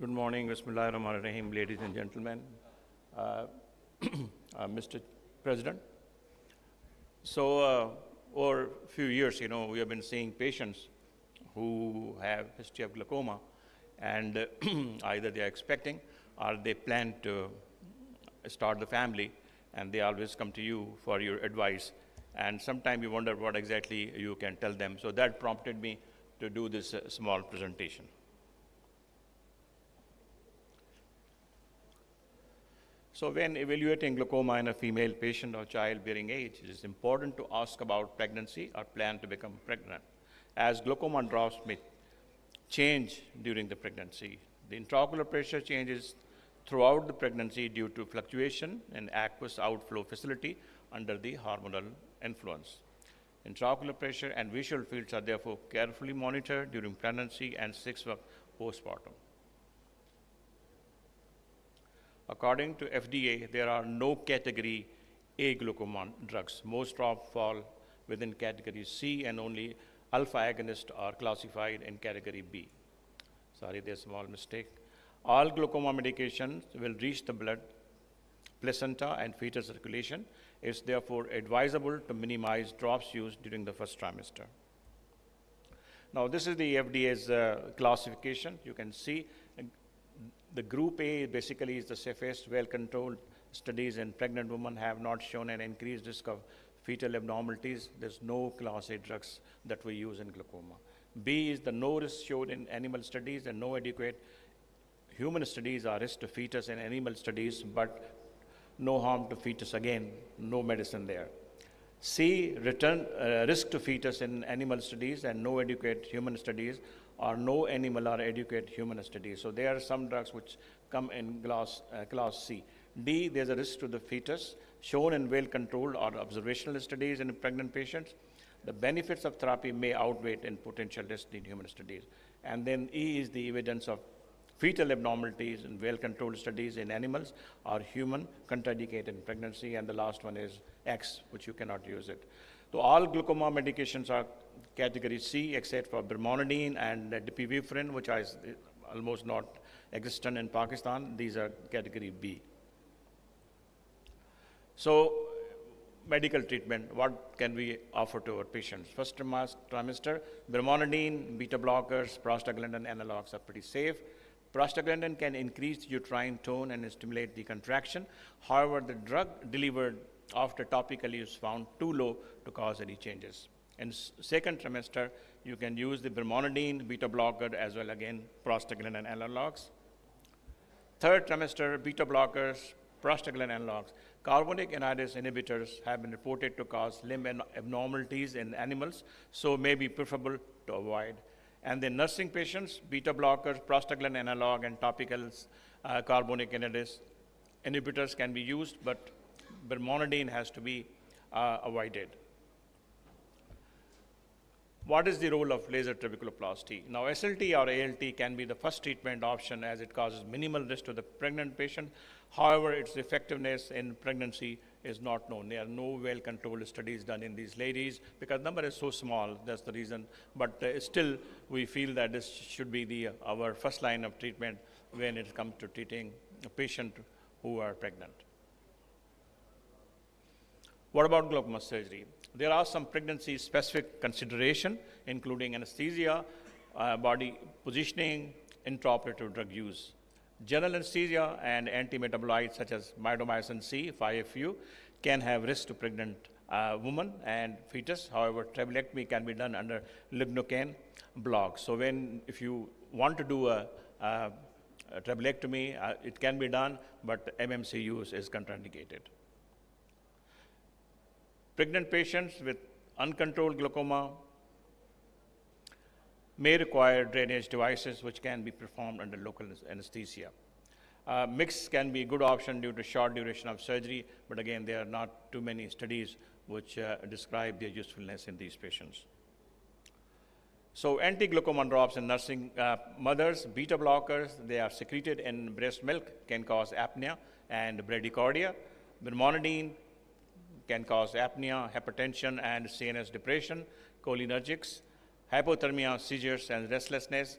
Good morning, Bismillahirrahmanirrahim, ladies and gentlemen, Mr. President. So, over a few years, we have been seeing patients who have history of glaucoma, and either they are expecting or they plan to start the family, and they always come to you for your advice. And sometimes you wonder what exactly you can tell them. So that prompted me to do this small presentation. So when evaluating glaucoma in a female patient or childbearing age, it is important to ask about pregnancy or plan to become pregnant, as glaucoma drops may change during the pregnancy. The intraocular pressure changes throughout the pregnancy due to fluctuation in aqueous outflow facility under the hormonal influence. Intraocular pressure and visual fields are therefore carefully monitored during pregnancy and 6 months postpartum. According to FDA, there are no category A glaucoma drugs. Most drops fall within category C, and only alpha agonists are classified in category B. Sorry, there's a small mistake. All glaucoma medications will reach the blood, placenta, and fetal circulation. It's therefore advisable to minimize drops used during the first trimester. Now, this is the FDA's classification. You can see the group A basically is the safest, well-controlled studies in pregnant women have not shown an increased risk of fetal abnormalities. There's no class A drugs that we use in glaucoma. B is the no risk showed in animal studies and no adequate human studies are risk to fetus in animal studies, but no harm to fetus, again, no medicine there. C, risk to fetus in animal studies and no adequate human studies, or no animal or adequate human studies. So there are some drugs which come in class C. D, there's a risk to the fetus shown in well-controlled or observational studies in pregnant patients. The benefits of therapy may outweigh in potential risk in human studies. And then E is the evidence of fetal abnormalities in well-controlled studies in animals or human contraindicated in pregnancy. And the last one is X, which you cannot use it. So all glaucoma medications are category C, except for brimonidine and dapivirine, which is almost not existent in Pakistan. These are category B. So medical treatment, what can we offer to our patients? First trimester, brimonidine, beta blockers, prostaglandin analogs are pretty safe. Prostaglandin can increase uterine tone and stimulate the contraction. However, the drug delivered after topical use found too low to cause any changes. In second trimester, you can use the brimonidine, beta blocker, as well again prostaglandin analogs. Third trimester, beta blockers, prostaglandin analogs. Carbonic anhydrase inhibitors have been reported to cause limb abnormalities in animals, so may be preferable to avoid. And then nursing patients, beta blockers, prostaglandin analog, and topicals, carbonic anhydrase inhibitors can be used, but brimonidine has to be avoided. What is the role of laser trabeculoplasty? Now, SLT or ALT can be the first treatment option as it causes minimal risk to the pregnant patient. However, its effectiveness in pregnancy is not known. There are no well-controlled studies done in these ladies because the number is so small, that's the reason. But still, we feel that this should be our first line of treatment when it comes to treating a patient who are pregnant. What about glaucoma surgery? There are some pregnancy-specific considerations, including anesthesia, body positioning, intraoperative drug use. General anesthesia and antimetabolites such as mitomycin C, 5-FU, can have risk to pregnant woman and fetus. However, trabeculectomy can be done under lignocaine block. So if you want to do a trabeculectomy, it can be done, but MMC use is contraindicated. Pregnant patients with uncontrolled glaucoma may require drainage devices which can be performed under local anesthesia. Mix can be a good option due to short duration of surgery, but again, there are not too many studies which describe their usefulness in these patients. So anti-glaucoma drops in nursing mothers, beta blockers, they are secreted in breast milk, can cause apnea and bradycardia. Brimonidine can cause apnea, hypertension, and CNS depression. Cholinergics, hypothermia, seizures, and restlessness.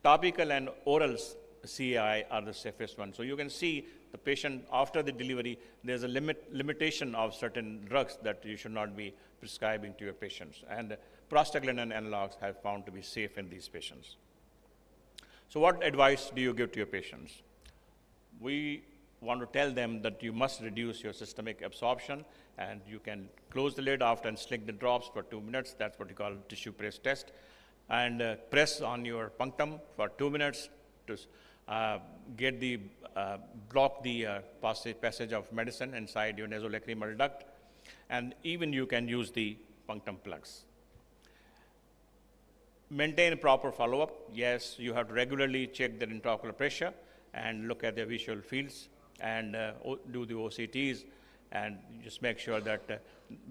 Topical and orals CAI are the safest ones. So you can see the patient after the delivery, there's a limitation of certain drugs that you should not be prescribing to your patients. And prostaglandin analogs have found to be safe in these patients. So what advice do you give to your patients? We want to tell them that you must reduce your systemic absorption, and you can close the lid after and slick the drops for 2 minutes. That's what you call tissue press test. And press on your punctum for 2 minutes to block the passage of medicine inside your nasolacrimal duct. And even you can use the punctum plugs. Maintain proper follow-up. Yes, you have to regularly check the intraocular pressure and look at their visual fields and do the OCTs, and just make sure that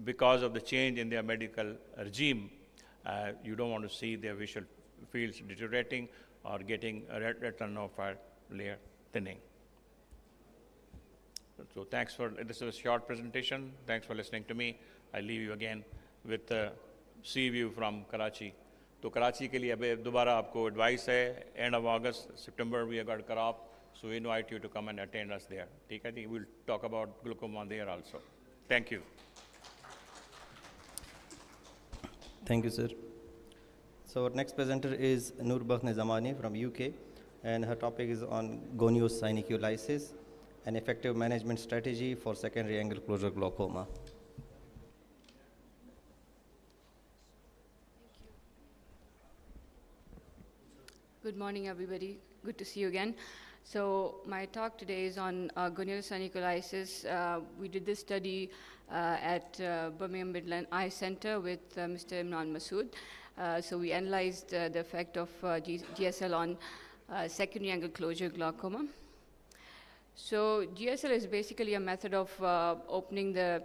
because of the change in their medical regime, you don't want to see their visual fields deteriorating or getting a retinal layer thinning. So thanks for, this is a short presentation. Thanks for listening to me. I leave you again with a sea view from Karachi. तो कराची के लिए अब दोबारा आपको advice है, end of August, September we are going to cut off, so we invite you to come and attend us there. ठीक है जी, we'll talk about glaucoma there also. Thank you. Thank you, sir. So our next presenter is Nurbakht Nizamani from UK, and her topic is on goniosyncytialisis, an effective management strategy for secondary angle closure glaucoma. Good morning, everybody. Good to see you again. So my talk today is on goniosyncytialisis. We did this study at Birmingham Midland Eye Center with Mr. Imran Masood. So we analyzed the effect of GSL on secondary angle closure glaucoma. So GSL is basically a method of opening the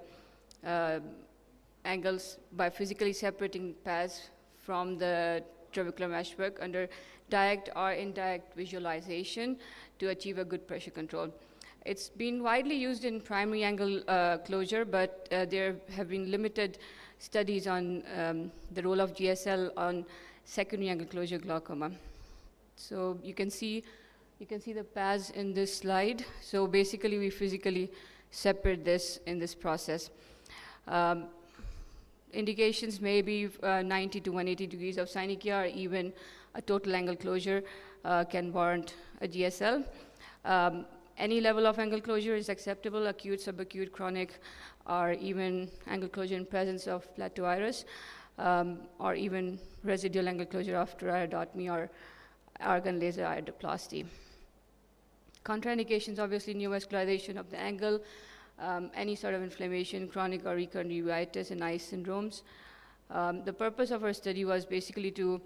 angles by physically separating paths from the trabecular meshwork under direct or indirect visualization to achieve a good pressure control. It's been widely used in primary angle closure, but there have been limited studies on the role of GSL on secondary angle closure glaucoma. So you can see the paths in this slide. So basically, we physically separate this in this process. Indications may be 90 to 180 degrees of synechia, or even a total angle closure can warrant a GSL. Any level of angle closure is acceptable, acute, subacute, chronic, or even angle closure in presence of plateau iris, or even residual angle closure after iridotomy or argon laser iridoplasty. Contraindications, obviously, neovascularization of the angle, any sort of inflammation, chronic or recurrent uveitis, and eye syndromes. The purpose of our study was basically to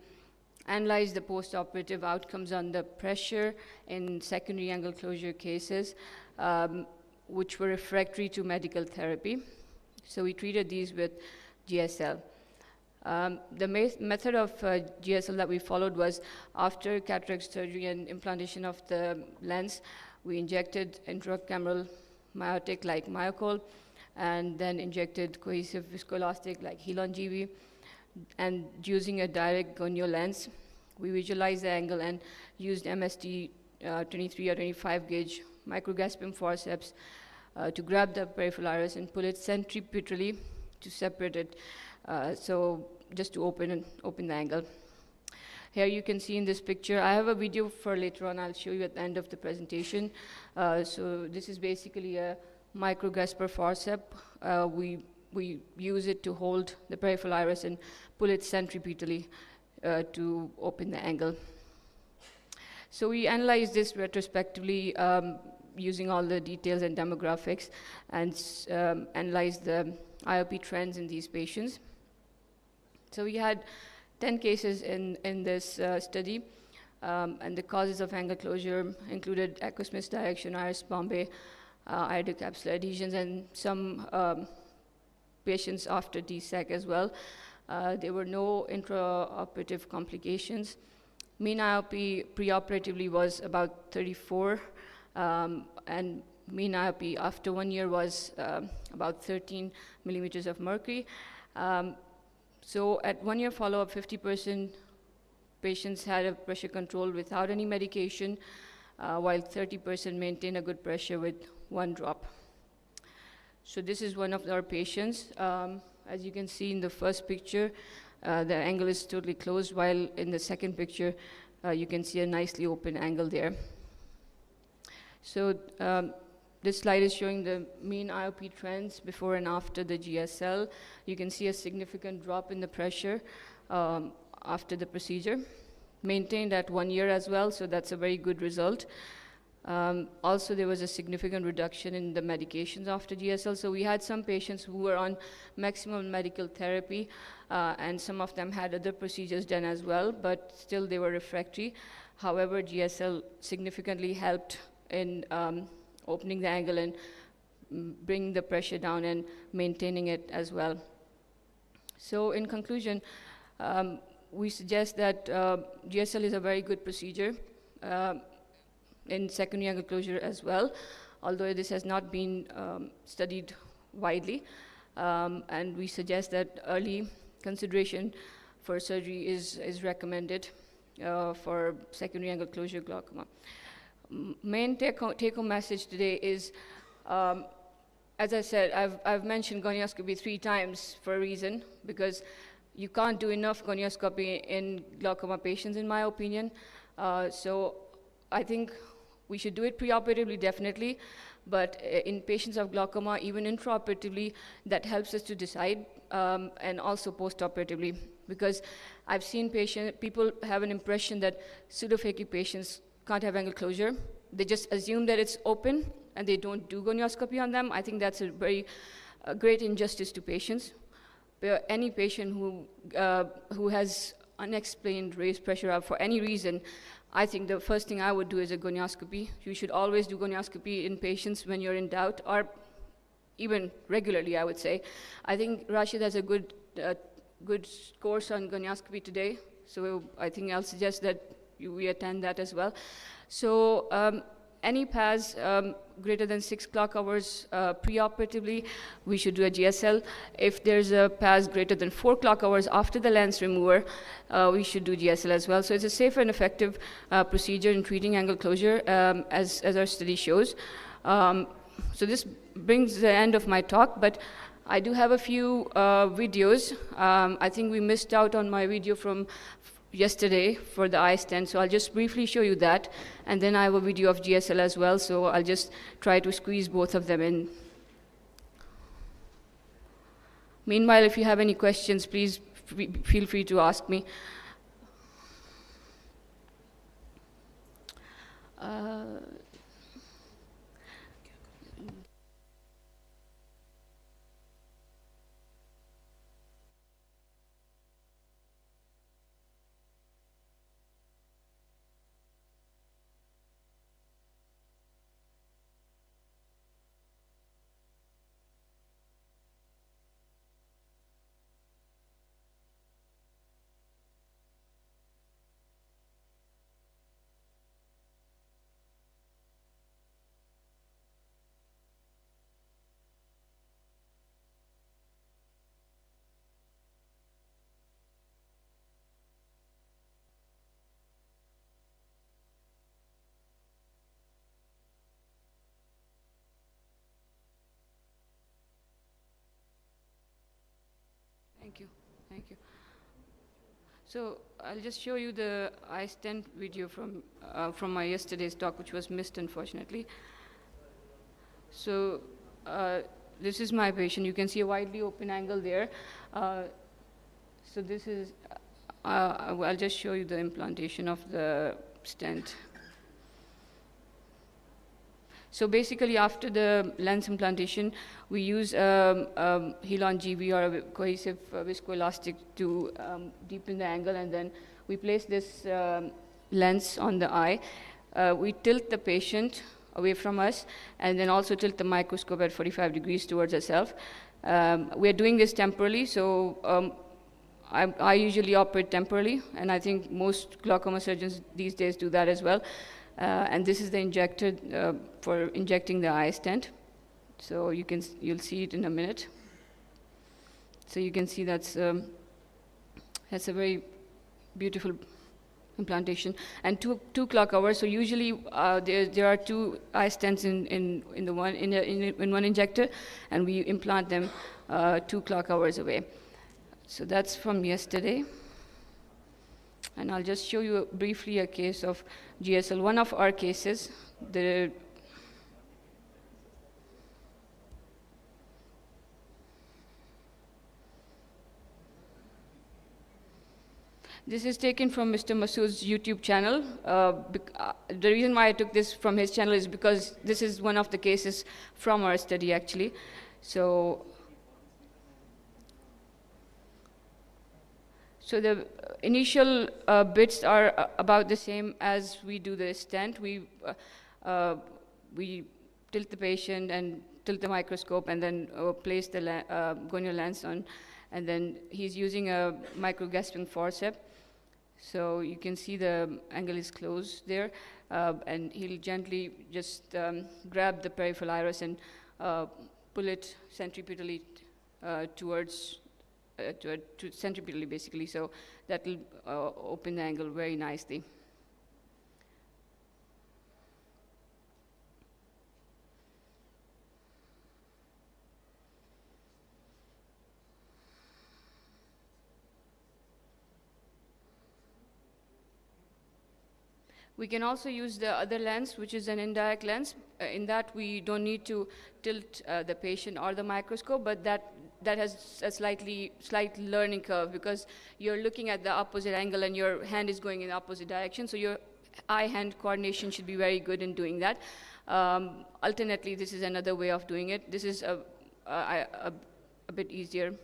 analyze the post-operative outcomes on the pressure in secondary angle closure cases, which were refractory to medical therapy. So we treated these with GSL. The method of GSL that we followed was after cataract surgery and implantation of the lens, we injected intracameral myotic like Myocol, and then injected cohesive viscoelastic like Helon GV. And using a direct gonio lens, we visualized the angle and used MSD 23 or 25 gauge microgasping forceps to grab the peripheral iris and pull it centripetally to separate it, so just to open the angle. Here you can see in this picture, I have a video for later on, I'll show you at the end of the presentation. So this is basically a microgasper forceps. We use it to hold the peripheral iris and pull it centripetally to open the angle. So we analyzed this retrospectively using all the details and demographics, and analyzed the IOP trends in these patients. So we had 10 cases in this study, and the causes of angle closure included aqueous misdirection, iris Bombay, iridocapsular adhesions, and some patients after DSEC as well. There were no intraoperative complications. Mean IOP preoperatively was about 34, and mean IOP after 1 year was about 13 millimeters of mercury. So at 1 year follow-up, 50% patients had a pressure control without any medication. while 30% maintain a good pressure with 1 drop. So this is one of our patients. As you can see in the first picture, the angle is totally closed, while in the second picture, you can see a nicely open angle there. So this slide is showing the mean IOP trends before and after the GSL. You can see a significant drop in the pressure after the procedure, maintained at 1 year as well, so that's a very good result. Also, there was a significant reduction in the medications after GSL. So we had some patients who were on maximum medical therapy, and some of them had other procedures done as well, but still they were refractory. However, GSL significantly helped in opening the angle and bringing the pressure down and maintaining it as well. So in conclusion, we suggest that GSL is a very good procedure in secondary angle closure as well, although this has not been studied widely. And we suggest that early consideration for surgery is recommended for secondary angle closure glaucoma. Main take-home message today is, as I said, I've mentioned gonioscopy 3 times for a reason, because you can't do enough gonioscopy in glaucoma patients, in my opinion. So I think we should do it preoperatively, definitely, but in patients of glaucoma, even intraoperatively, that helps us to decide, and also postoperatively, because I've seen people have an impression that pseudophakic patients can't have angle closure. They just assume that it's open, and they don't do gonioscopy on them. I think that's a very great injustice to patients. Any patient who has unexplained raised pressure up for any reason, I think the first thing I would do is a gonioscopy. You should always do gonioscopy in patients when you're in doubt, or even regularly, I would say. I think Rashid has a good course on gonioscopy today, so I think I'll suggest that we attend that as well. So any PAS greater than 6 clock hours preoperatively, we should do a GSL. If there's a PAS greater than 4 clock hours after the lens remover, we should do GSL as well. So it's a safe and effective procedure in treating angle closure, as our study shows. So this brings the end of my talk, but I do have a few videos. I think we missed out on my video from yesterday for the eye stent, so I'll just briefly show you that, and then I have a video of GSL as well, so I'll just try to squeeze both of them in. Meanwhile, if you have any questions, please feel free to ask me. Thank you. So I'll just show you the eye stent video from my yesterday's talk, which was missed, unfortunately. So this is my patient. You can see a widely open angle there. So this is, I'll just show you the implantation of the stent. So basically, after the lens implantation, we use Helon GB, or a cohesive viscoelastic, to deepen the angle, and then we place this lens on the eye. We tilt the patient away from us, and then also tilt the microscope at 45 degrees towards ourselves. We're doing this temporally, so I usually operate temporally, and I think most glaucoma surgeons these days do that as well. And this is the injector for injecting the eye stent. So you'll see it in a minute. So you can see that's a very beautiful implantation, and two clock hours. So usually there are 2 eye stents in one injector, and we implant them 2 clock hours away. So that's from yesterday. And I'll just show you briefly a case of GSL. One of our cases, this is taken from Mr. Masood's YouTube channel. The reason why I took this from his channel is because this is one of the cases from our study, actually. So the initial bits are about the same as we do the stent. We tilt the patient and tilt the microscope and then place the gonial lens on, and then he's using a microgasping forceps. So you can see the angle is closed there, and he'll gently just grab the peripheral iris and pull it centripetally centripetally, basically. So that will open the angle very nicely. We can also use the other lens, which is an indirect lens. In that, we don't need to tilt the patient or the microscope, but that has a slight learning curve, because you're looking at the opposite angle and your hand is going in the opposite direction. So your eye-hand coordination should be very good in doing that. Alternately, this is another way of doing it. This is a bit easier.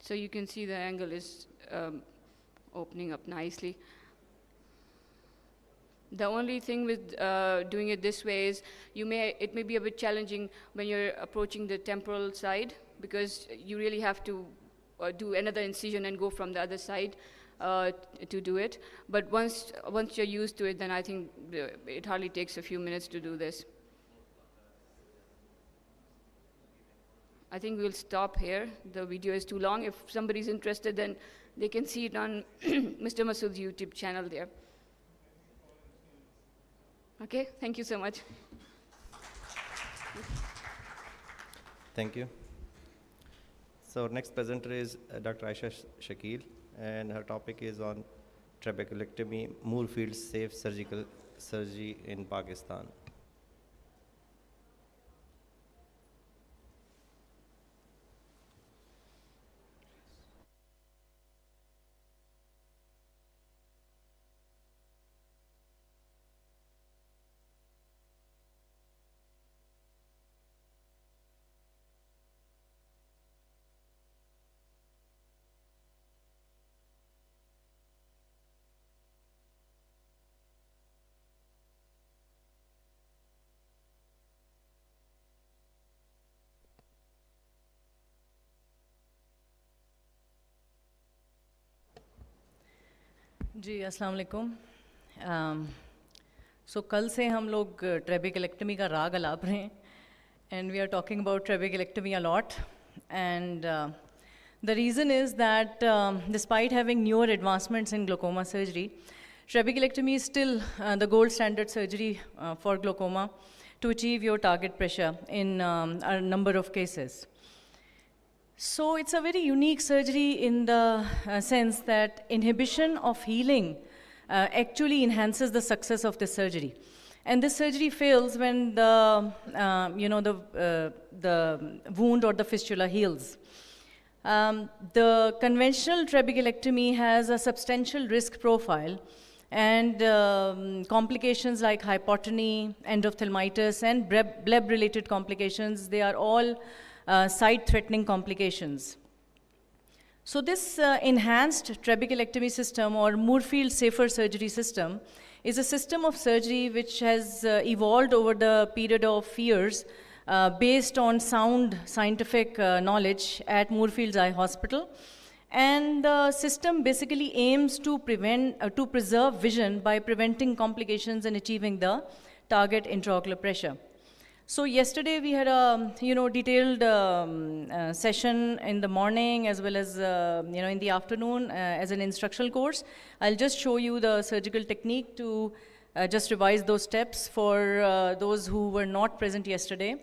So you can see the angle is opening up nicely. The only thing with doing it this way is it may be a bit challenging when you're approaching the temporal side, because you really have to do another incision and go from the other side to do it. But once you're used to it, then I think it hardly takes a few minutes to do this. I think we'll stop here. The video is too long. If somebody's interested, then they can see it on Mr. Masood's YouTube channel there. Okay, thank you so much. Thank you. So next presenter is Dr. Aisha Shakil, and her topic is on trabeculectomy, Moorfield safe surgical surgery in Pakistan. जी अस्सलाम वालेकुम। सो कल से हम लोग ट्रेबेक्युलेक्टमी का राग अलाप रहे हैं, and we are talking about trabeculectomy a lot, and the reason is that despite having newer advancements in glaucoma surgery, trabeculectomy is still the gold standard surgery for glaucoma to achieve your target pressure in a number of cases. So it's a very unique surgery in the sense that inhibition of healing actually enhances the success of this surgery. And this surgery fails when the wound or the fistula heals. The conventional trabeculectomy has a substantial risk profile, and complications like hypotony, endophthalmitis, and bleb-related complications, they are all side-threatening complications. So this enhanced trabeculectomy system, or Moorfield safer surgery system, is a system of surgery which has evolved over the period of years based on sound scientific knowledge at Moorfields Eye Hospital. And the system basically aims to preserve vision by preventing complications and achieving the target intraocular pressure. So yesterday we had a detailed session in the morning as well as in the afternoon as an instructional course. I'll just show you the surgical technique to just revise those steps for those who were not present yesterday.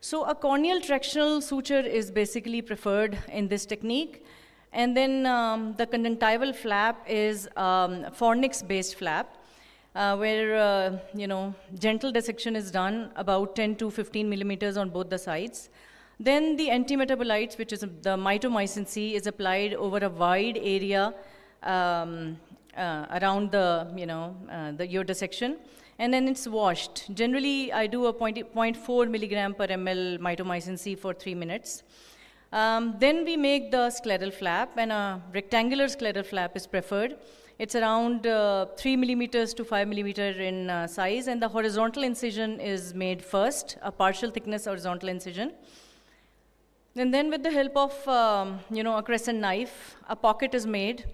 So a corneal tractional suture is basically preferred in this technique. And then the conjunctival flap is fornix-based flap, where gentle dissection is done about 10 to 15 millimeters on both the sides. Then the antimetabolites, which is the mitomycin C, is applied over a wide area around your dissection, and then it's washed. Generally, I do a 0.4 milligram per ml mitomycin C for 3 minutes. Then we make the scleral flap, and a rectangular scleral flap is preferred. It's around 3 millimeters to 5 millimeter in size, and the horizontal incision is made first, a partial thickness horizontal incision. And then with the help of a crescent knife, a pocket is made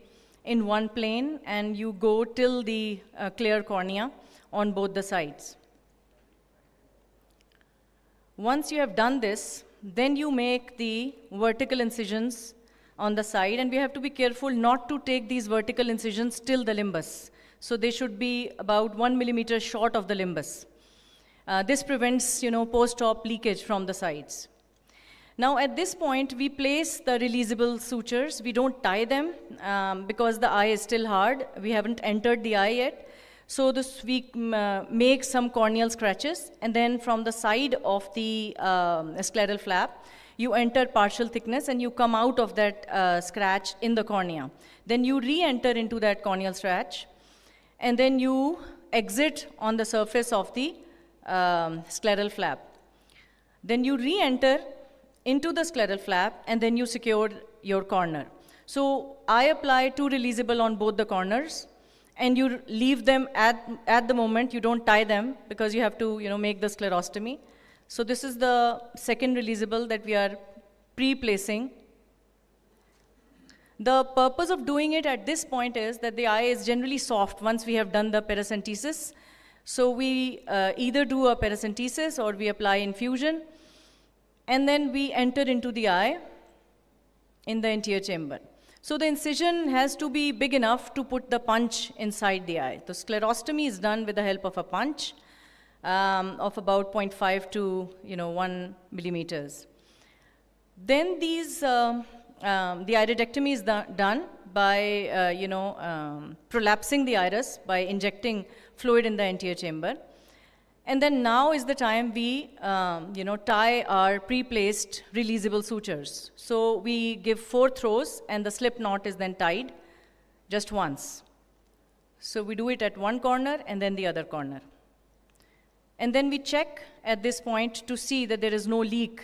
in one plane, and you go till the clear cornea on both the sides. Once you have done this, then you make the vertical incisions on the side, and we have to be careful not to take these vertical incisions till the limbus. So they should be about 1 millimeter short of the limbus. This prevents post-op leakage from the sides. Now at this point, we place the releasable sutures. We don't tie them because the eye is still hard. We haven't entered the eye yet. So we make some corneal scratches, and then from the side of the scleral flap, you enter partial thickness and you come out of that scratch in the cornea. Then you re-enter into that corneal scratch, and then you exit on the surface of the scleral flap. Then you re-enter into the scleral flap, and then you secure your corner. So I apply 2 releasable on both the corners, and you leave them at the moment. You don't tie them because you have to make the sclerostomy. So this is the second releasable that we are pre-placing. The purpose of doing it at this point is that the eye is generally soft once we have done the paracentesis. So we either do a paracentesis or we apply infusion, and then we enter into the eye in the anterior chamber. So the incision has to be big enough to put the punch inside the eye. The sclerostomy is done with the help of a punch of about 0.5 to 1 millimeters. Then these the iridectomy is done by prolapsing the iris by injecting fluid in the anterior chamber. And then now is the time we tie our pre-placed releasable sutures. So we give 4 throws, and the slip knot is then tied just once. So we do it at one corner and then the other corner. And then we check at this point to see that there is no leak.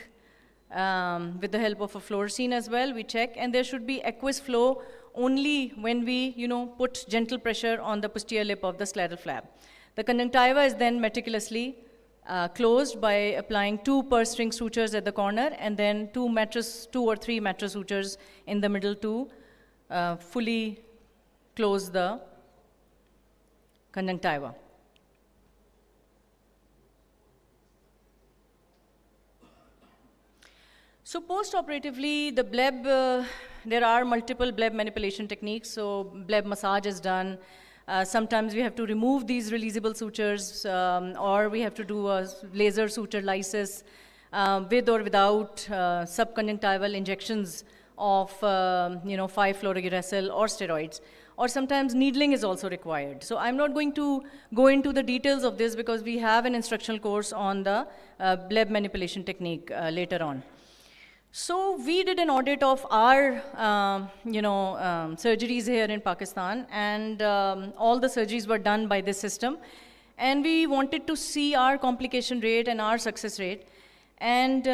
With the help of a fluorescein as well, we check, and there should be aqueous flow only when we put gentle pressure on the posterior lip of the scleral flap. The conjunctiva is then meticulously closed by applying 2 purse string sutures at the corner, and then 2 or 3 mattress sutures in the middle to fully close the conjunctiva. So post-operatively, the bleb, there are multiple bleb manipulation techniques. So bleb massage is done. Sometimes we have to remove these releasable sutures, or we have to do a laser suture lysis with or without subconjunctival injections of 5-fluorouracil or steroids. Or sometimes needling is also required. So I'm not going to go into the details of this because we have an instructional course on the bleb manipulation technique later on. So we did an audit of our, surgeries here in Pakistan, and all the surgeries were done by this system. And we wanted to see our complication rate and our success rate. And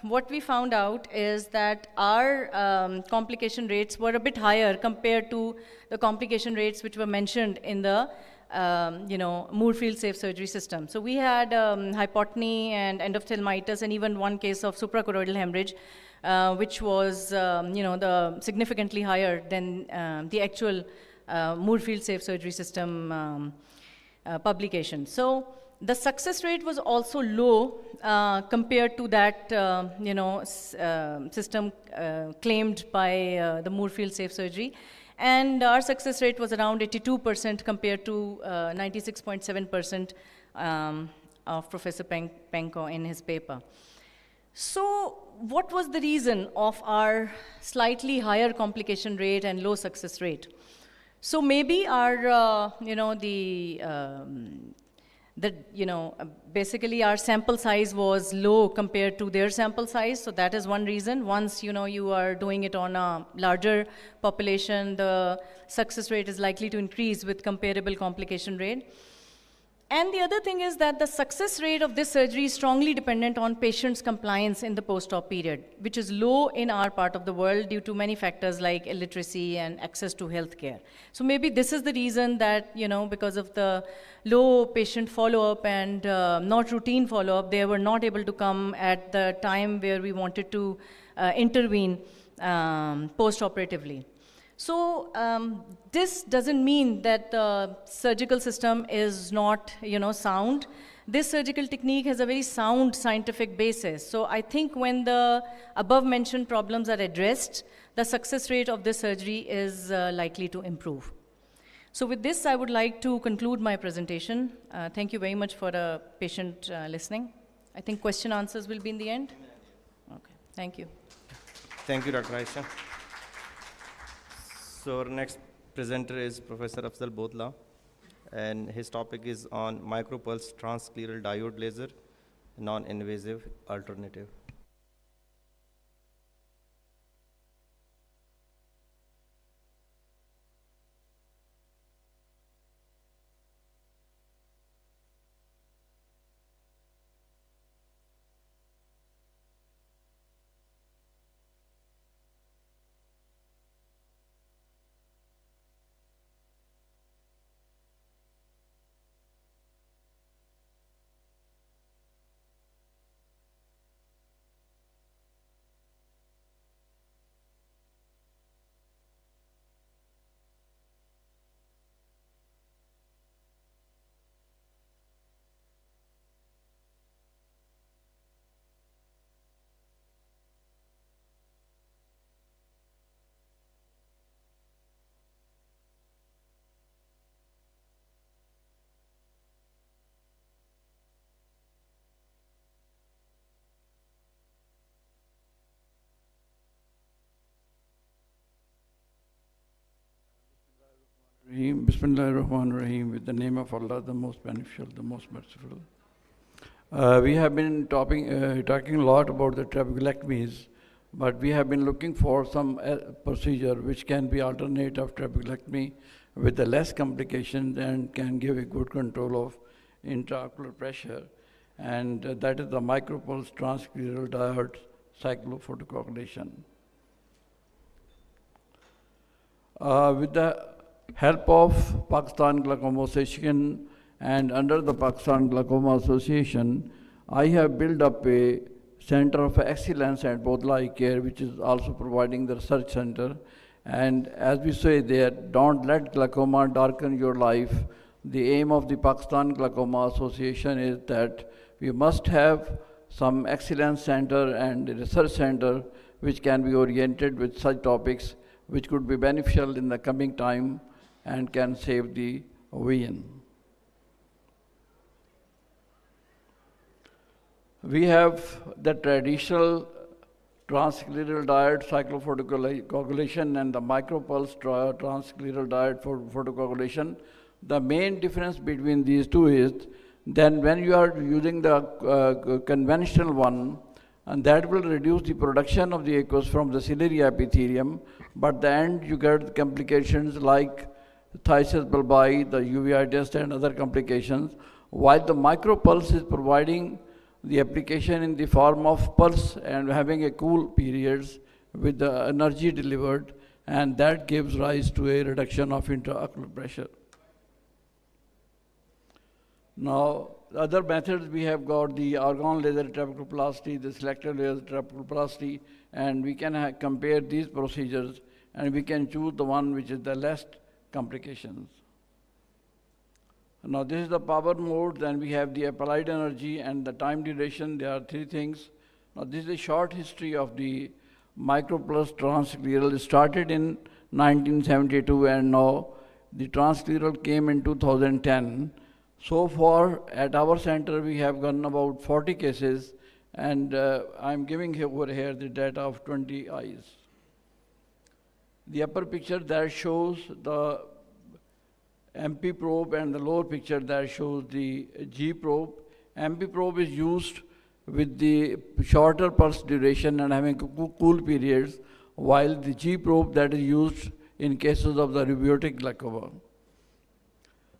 what we found out is that our complication rates were a bit higher compared to the complication rates which were mentioned in the Moorfield Safe Surgery System. So we had hypotony and endophthalmitis, and even one case of suprachoroidal hemorrhage, which was significantly higher than the actual Moorfield Safe Surgery System publication. So the success rate was also low compared to that, system claimed by the Moorfield Safe Surgery. And our success rate was around 82% compared to 96.7% of Professor Penko in his paper. So what was the reason of our slightly higher complication rate and low success rate? So maybe our, basically our sample size was low compared to their sample size, so that is one reason. Once, you are doing it on a larger population, the success rate is likely to increase with comparable complication rate. And the other thing is that the success rate of this surgery is strongly dependent on patients' compliance in the post-op period, which is low in our part of the world due to many factors like illiteracy and access to healthcare. So maybe this is the reason that, because of the low patient follow-up and not routine follow-up, they were not able to come at the time where we wanted to intervene post-operatively. So this doesn't mean that the surgical system is not, sound. This surgical technique has a very sound scientific basis. So I think when the above mentioned problems are addressed, the success rate of this surgery is likely to improve. So with this, I would like to conclude my presentation. Thank you very much for the patient listening. I think question answers will be in the end. Okay, thank you. Thank you, Dr. Aisha. So our next presenter is Professor Afzal Bodla, and his topic is on micropulse transscleral diode laser, non-invasive alternative. Bismillahirrahmanirrahim, with the name of Allah, the most beneficial, the most merciful. We have been talking a lot about the trabeculectomies, but we have been looking for some procedure which can be alternate of trabeculectomy with the less complications and can give a good control of intraocular pressure, and that is the micropulse transscleral diode cyclophotocoagulation. With the help of Pakistan Glaucoma Association and under the Pakistan Glaucoma Association, I have built up a center of excellence at Bodla Eye Care, which is also providing the research center. And as we say there, don't let glaucoma darken your life. The aim of the Pakistan Glaucoma Association is that we must have some excellence center and research center which can be oriented with such topics which could be beneficial in the coming time and can save the vision. We have the traditional transscleral diode cyclophotocoagulation and the micropulse transscleral diode for photocoagulation. The main difference between these two is then when you are using the conventional one, and that will reduce the production of the aqueous from the ciliary epithelium, but at the end you get complications like phthisis bulbi, the uveitis and other complications, while the micropulse is providing the application in the form of pulse and having a cool periods with the energy delivered, and that gives rise to a reduction of intraocular pressure. Now, the other methods we have got the argon laser trabeculoplasty, the selective laser trabeculoplasty, and we can compare these procedures and we can choose the one which is the less complications. Now this is the power mode, then we have the applied energy and the time duration. There are three things. Now this is a short history of the micropulse transscleral. It started in 1972 and now the transscleral came in 2010. So far at our center we have gotten about 40 cases, and I'm giving over here the data of 20 eyes. The upper picture there shows the MP probe and the lower picture that shows the G probe. MP probe is used with the shorter pulse duration and having cool periods, while the G probe that is used in cases of the rubeotic glaucoma.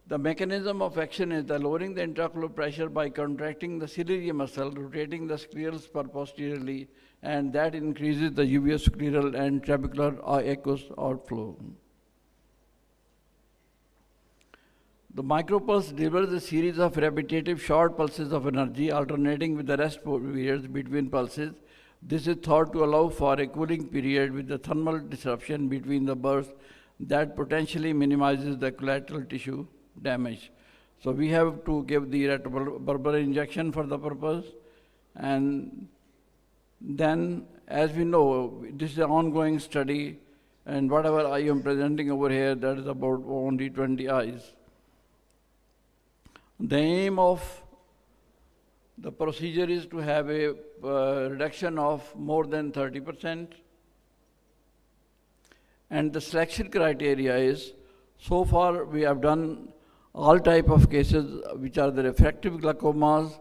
The mechanism of action is the lowering the intraocular pressure by contracting the ciliary muscle, rotating the scleral spur posteriorly, and that increases the uveoscleral and trabecular aqueous outflow. The micropulse delivers a series of repetitive short pulses of energy alternating with the rest periods between pulses. This is thought to allow for a cooling period with the thermal disruption between the bursts that potentially minimizes the collateral tissue damage. So we have to give the retroberberal injection for the purpose, and then as we know, this is an ongoing study, and whatever I am presenting over here, that is about only 20 eyes. The aim of the procedure is to have a reduction of more than 30%. And the selection criteria is, so far we have done all type of cases which are the refractive glaucomas,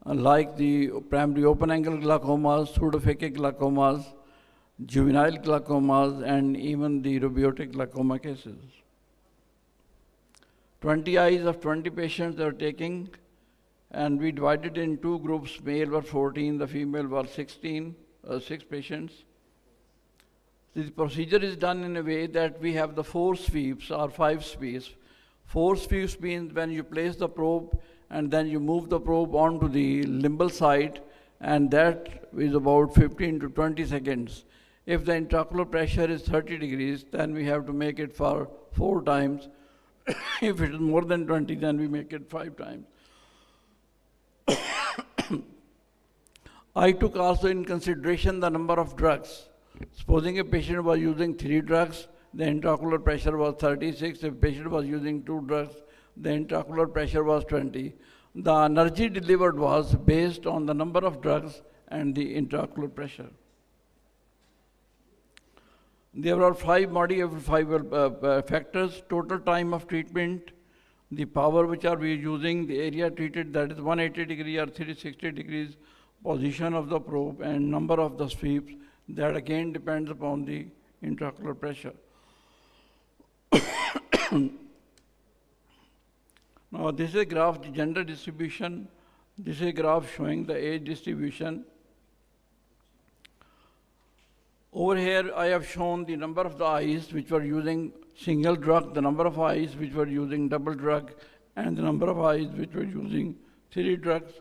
like the primary open angle glaucomas, pseudophakic glaucomas, juvenile glaucomas, and even the rubeotic glaucoma cases. 20 eyes of 20 patients are taking, and we divided in two groups. Male were 14, the female were 16, 6 patients. This procedure is done in a way that we have the 4 sweeps or 5 sweeps. 4 sweeps means when you place the probe and then you move the probe onto the limbal side, and that is about 15 to 20 seconds. If the intraocular pressure is 30 degrees, then we have to make it for 4 times. If it is more than 20, then we make it 5 times. I took also in consideration the number of drugs. Supposing a patient was using 3 drugs, the intraocular pressure was 36. If a patient was using 2 drugs, the intraocular pressure was 20. The energy delivered was based on the number of drugs and the intraocular pressure. There are 5 modifiable factors: total time of treatment, the power which are we using, the area treated, that is 180 degrees or 360 degrees, position of the probe, and number of the sweeps. That again depends upon the intraocular pressure. Now this is a graph, the gender distribution. This is a graph showing the age distribution. Over here I have shown the number of the eyes which were using single drug, the number of eyes which were using double drug, and the number of eyes which were using 3 drugs.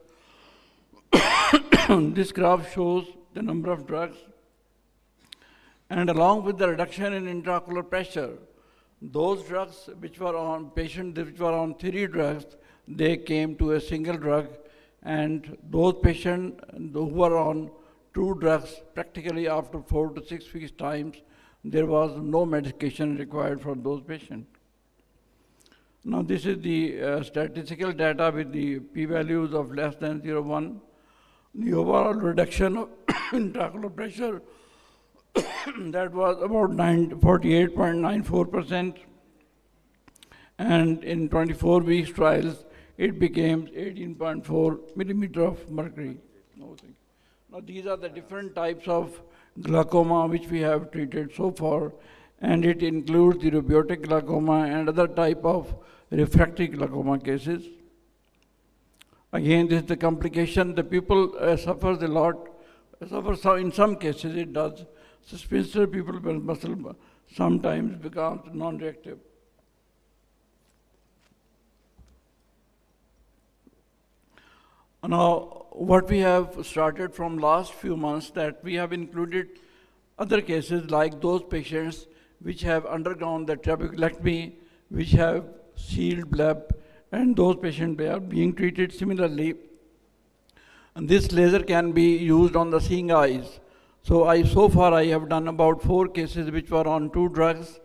This graph shows the number of drugs, and along with the reduction in intraocular pressure, those drugs which were on patients which were on 3 drugs, they came to a single drug, and those patients who were on 2 drugs, practically after 4 to 6 weeks times, there was no medication required for those patients. Now this is the statistical data with the p-values of less than 0.1. The overall reduction of intraocular pressure that was about 48.94%, and in 24 weeks trials it became 18.4 millimeter of mercury. Now these are the different types of glaucoma which we have treated so far, and it includes the rubeotic glaucoma and other type of refractory glaucoma cases. Again, this is the complication. The people suffers a lot. In some cases it does. Spinster people muscle sometimes becomes non-reactive. Now, what we have started from last few months, that we have included other cases like those patients which have undergone the trabeculectomy, which have sealed bleb, and those patients are being treated similarly. And this laser can be used on the seeing eyes. So far I have done about 4 cases which were on 2 drugs.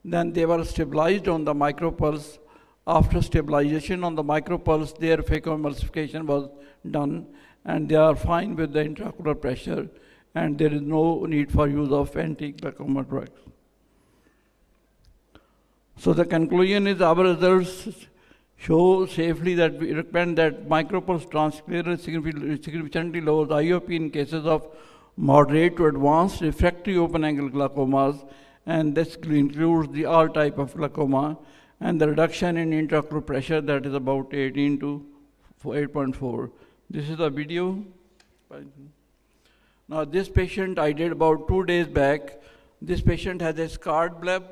Then they were stabilized on the micropulse. After stabilization on the micropulse, their phacoemulsification was done, and they are fine with the intraocular pressure, and there is no need for use of anti-glaucoma drugs. So the conclusion is our results show safely that we recommend that micropulse transcleral significantly lowers IOP in cases of moderate to advanced refractory open-angle glaucomas, and this includes the all type of glaucoma, and the reduction in intraocular pressure that is about 18 to 8.4. This is the video. Now this patient I did about 2 days back. This patient has a scarred bleb.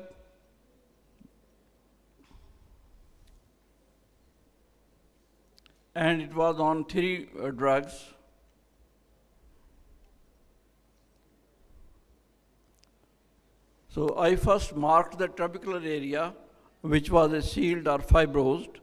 And it was on 3 drugs. So I first marked the trabecular area, which was a sealed or fibrosed.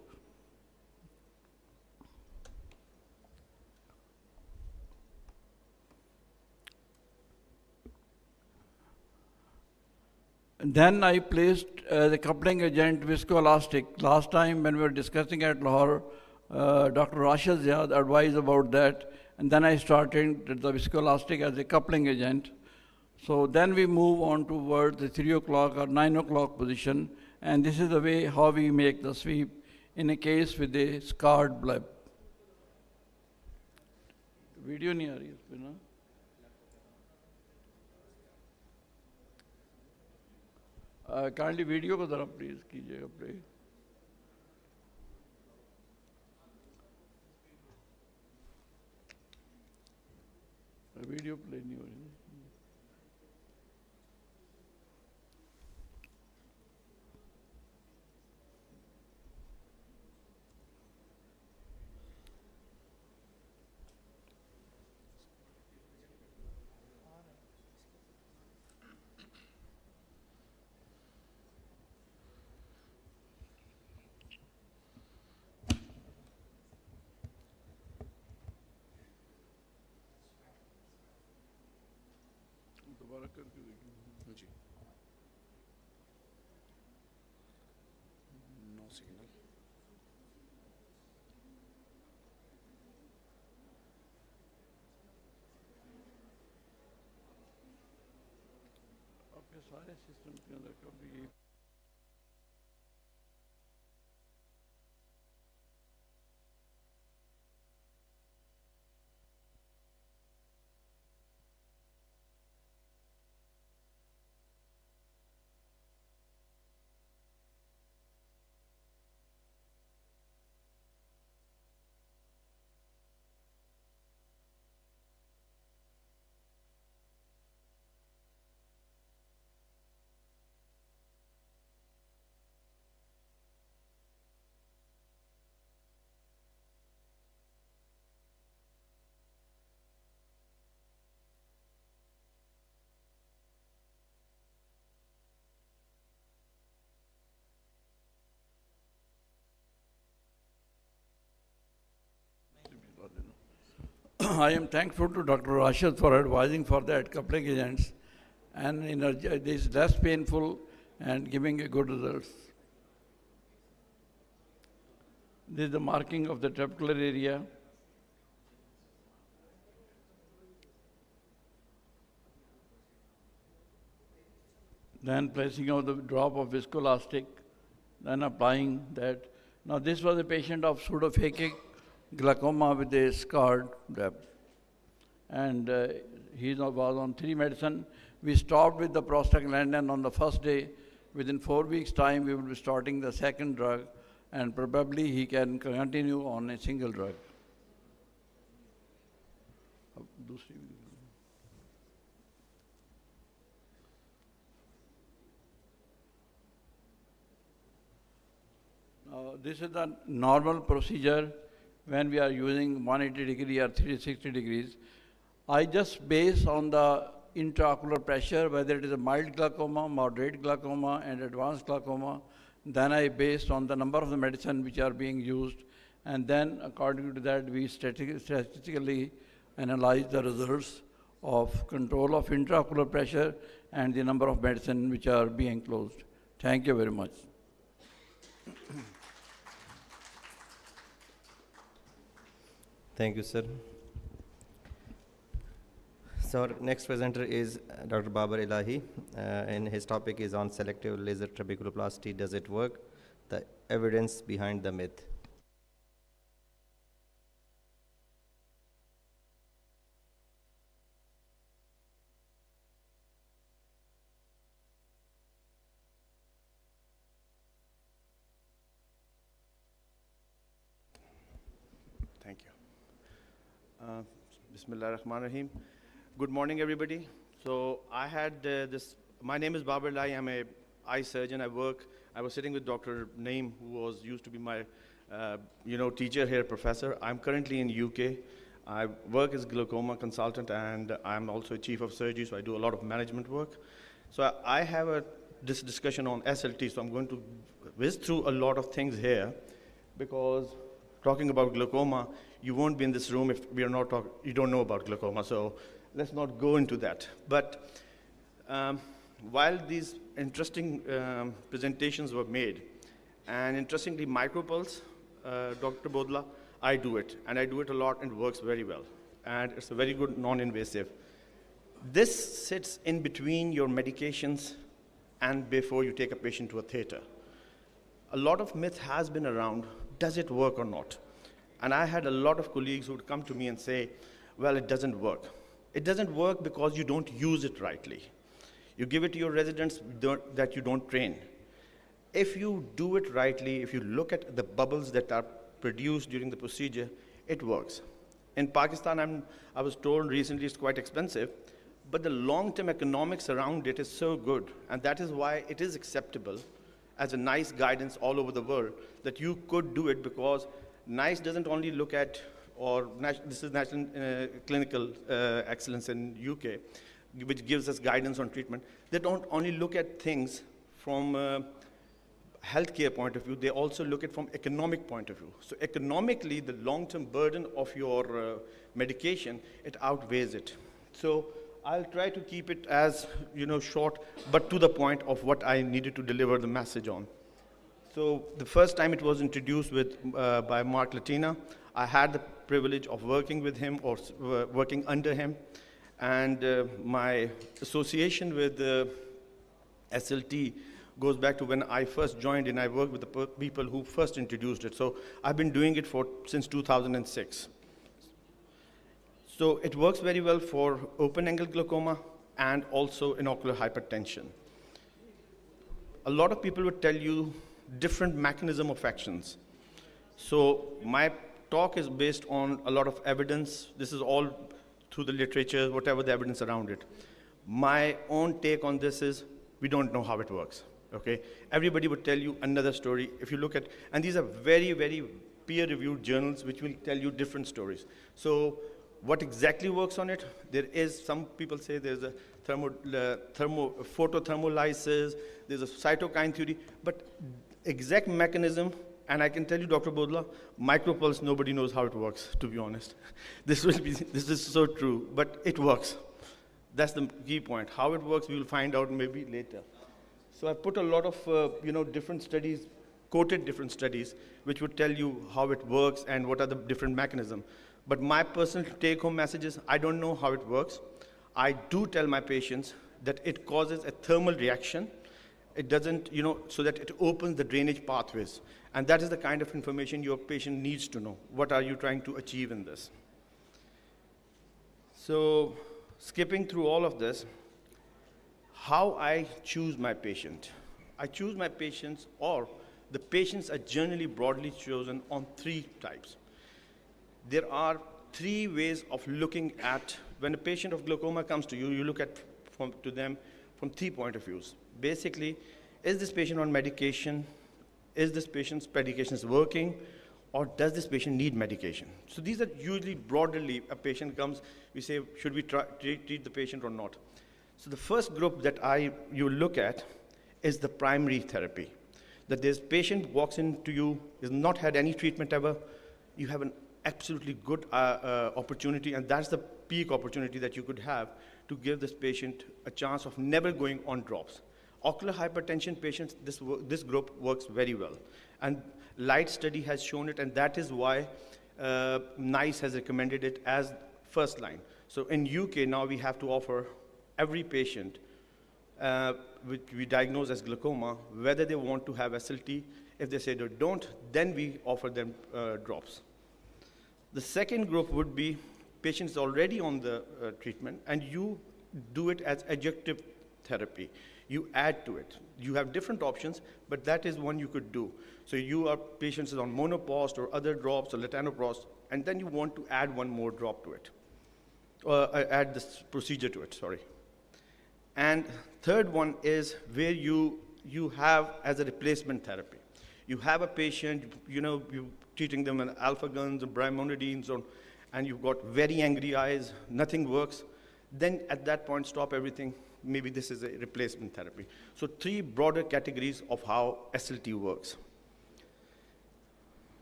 And then I placed the coupling agent viscoelastic. Last time when we were discussing at Lahore, Dr. Rashid Ziad advised about that, and then I started the viscoelastic as a coupling agent. So then we move on towards the 3 o'clock or 9 o'clock position, and this is the way how we make the sweep in a case with a scarred bleb. Video नहीं आ रही है इसमें ना? Kindly video को जरा please कीजिएगा play. Video play नहीं हो रही. जी नो सिग्नल आपके सारे सिस्टम के अंदर कभी I am thankful to Dr. Rashid for advising for that coupling agents, and this is less painful and giving a good results. This is the marking of the trabecular area. Then placing of the drop of viscoelastic, then applying that. Now this was a patient of pseudophakic glaucoma with a scarred bleb. And he was on 3 medicine. We stopped with the prostaglandin on the first day. Within 4 weeks' time, we will be starting the 2nd drug, and probably he can continue on a single drug. This is the normal procedure when we are using 180 degree or 360 degrees. I just base on the intraocular pressure, whether it is a mild glaucoma, moderate glaucoma, and advanced glaucoma. Then I based on the number of the medicine which are being used, and then according to that, we statistically analyze the results of control of intraocular pressure and the number of medicine which are being closed. Thank you very much. Thank you, sir. So our next presenter is Dr. Babar Elahi, and his topic is on selective laser trabeculoplasty. Does it work? The evidence behind the myth. Thank you. Bismillah ar-Rahman ar-Rahim. Good morning, everybody. So I had my name is Babar Elahi. I'm an eye surgeon. I was sitting with Dr. Naeem, who used to be my, teacher here, professor. I'm currently in UK. I work as glaucoma consultant, and I'm also a chief of surgery, so I do a lot of management work. So I have this discussion on SLT, so I'm going to whiz through a lot of things here, because talking about glaucoma, you won't be in this room if we are not talking, you don't know about glaucoma, so let's not go into that. But while these interesting presentations were made, and interestingly, micropulse, Dr. Bodla, I do it, and I do it a lot, and it works very well. And it's a very good non-invasive. This sits in between your medications and before you take a patient to a theater. A lot of myth has been around, does it work or not? And I had a lot of colleagues who would come to me and say, well, it doesn't work. It doesn't work because you don't use it rightly. You give it to your residents that you don't train. If you do it rightly, if you look at the bubbles that are produced during the procedure, it works. In Pakistan, I was told recently it's quite expensive, but the long-term economics around it is so good, and that is why it is acceptable as a NICE guidance all over the world that you could do it, because NICE doesn't only look at, or this is National Clinical Excellence in UK, which gives us guidance on treatment. They don't only look at things from a healthcare point of view, they also look at from economic point of view. So economically, the long-term burden of your medication, it outweighs it. So I'll try to keep it as short, but to the point of what I needed to deliver the message on. So the first time it was introduced by Mark Latina, I had the privilege of working with him or working under him. And my association with SLT goes back to when I first joined, and I worked with the people who first introduced it. So I've been doing it since 2006. So it works very well for open-angle glaucoma and also in ocular hypertension. A lot of people would tell you different mechanism of actions. So my talk is based on a lot of evidence. This is all through the literature, whatever the evidence around it. My own take on this is we don't know how it works, okay? Everybody would tell you another story. If you look at, and these are very, very peer-reviewed journals which will tell you different stories. So what exactly works on it? There is, some people say there's a photothermolysis, there's a cytokine theory, but exact mechanism, and I can tell you, Dr. Bodla, micropulse, nobody knows how it works, to be honest. This is so true, but it works. That's the key point. How it works, we will find out maybe later. So I put a lot of different studies, quoted different studies, which would tell you how it works and what are the different mechanisms. But my personal take-home message is, I don't know how it works. I do tell my patients that it causes a thermal reaction. It doesn't, so that it opens the drainage pathways. And that is the kind of information your patient needs to know. What are you trying to achieve in this? So skipping through all of this, how I choose my patient. I choose my patients, or the patients are generally broadly chosen on 3 types. There are 3 ways of looking at, when a patient of glaucoma comes to you, you look at to them from 3 point of views. Basically, is this patient on medication? Is this patient's medication working? Or does this patient need medication? So these are usually broadly, a patient comes, we say, should we treat the patient or not? So the first group that you look at is the primary therapy. That this patient walks into you, has not had any treatment ever, you have an absolutely good opportunity, and that's the peak opportunity that you could have to give this patient a chance of never going on drops. Ocular hypertension patients, this group works very well. And LIGHT study has shown it, and that is why NICE has recommended it as first line. So in UK now we have to offer every patient which we diagnose as glaucoma, whether they want to have SLT. If they say they don't, then we offer them drops. The second group would be patients already on the treatment, and you do it as adjunctive therapy. You add to it. You have different options, but that is one you could do. So you are patients on monopost or other drops or latanoprost, and then you want to add one more drop to it, or add this procedure to it, sorry. And third one is where you have as a replacement therapy. You have a patient, you're treating them with alpha guns or brimonidines, and you've got very angry eyes, nothing works. Then at that point, stop everything. Maybe this is a replacement therapy. So 3 broader categories of how SLT works.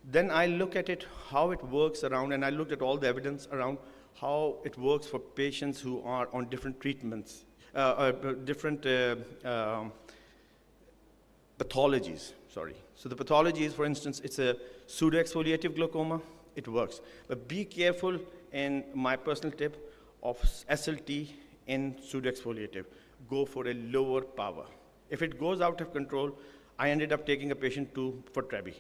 Then I look at it, how it works around, and I looked at all the evidence around how it works for patients who are on different treatments, different pathologies, sorry. So the pathology is, for instance, it's a pseudoexfoliative glaucoma, it works. But be careful, in my personal tip, of SLT in pseudoexfoliative. Go for a lower power. If it goes out of control, I ended up taking a patient for TREBI.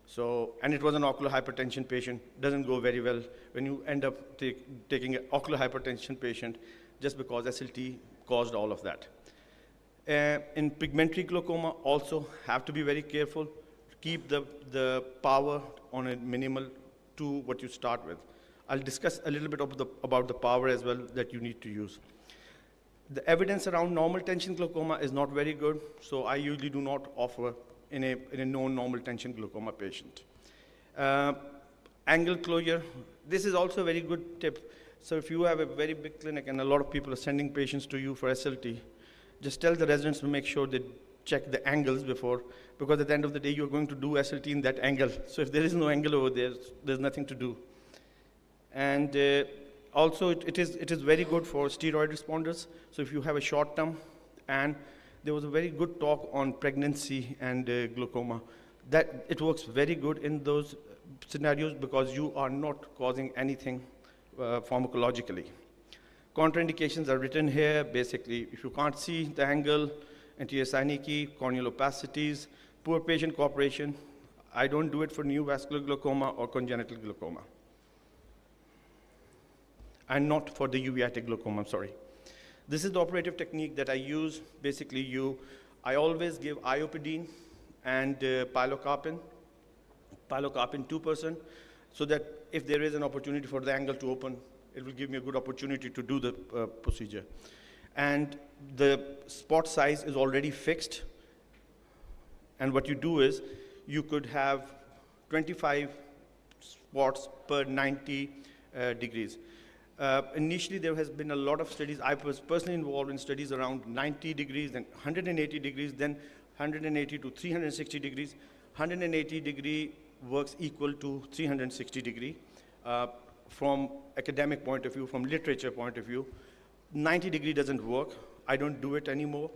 So, and it was an ocular hypertension patient, doesn't go very well when you end up taking an ocular hypertension patient just because SLT caused all of that. In pigmentary glaucoma, also have to be very careful. Keep the power on a minimal to what you start with. I'll discuss a little bit about the power as well that you need to use. The evidence around normal tension glaucoma is not very good, so I usually do not offer in a non-normal tension glaucoma patient. Angle closure, this is also a very good tip. So if you have a very big clinic and a lot of people are sending patients to you for SLT, just tell the residents to make sure they check the angles before, because at the end of the day, you're going to do SLT in that angle. So if there is no angle over there, there's nothing to do. And also, it is very good for steroid responders. So if you have a short term, and there was a very good talk on pregnancy and glaucoma, that it works very good in those scenarios because you are not causing anything pharmacologically. Contraindications are written here. Basically, if you can't see the angle, anterior synecdoche, corneal opacities, poor patient cooperation. I don't do it for new vascular glaucoma or congenital glaucoma. And not for the uveitic glaucoma, I'm sorry. This is the operative technique that I use. Basically, I always give iopidine and pilocarpine 2%, so that if there is an opportunity for the angle to open, it will give me a good opportunity to do the procedure. And the spot size is already fixed. And what you do is, you could have 25 spots per 90 degrees. Initially, there has been a lot of studies. I was personally involved in studies around 90 degrees, then 180 degrees, then 180 to 360 degrees. 180 degree works equal to 360 degree. From academic point of view, from literature point of view, 90 degree doesn't work. I don't do it anymore.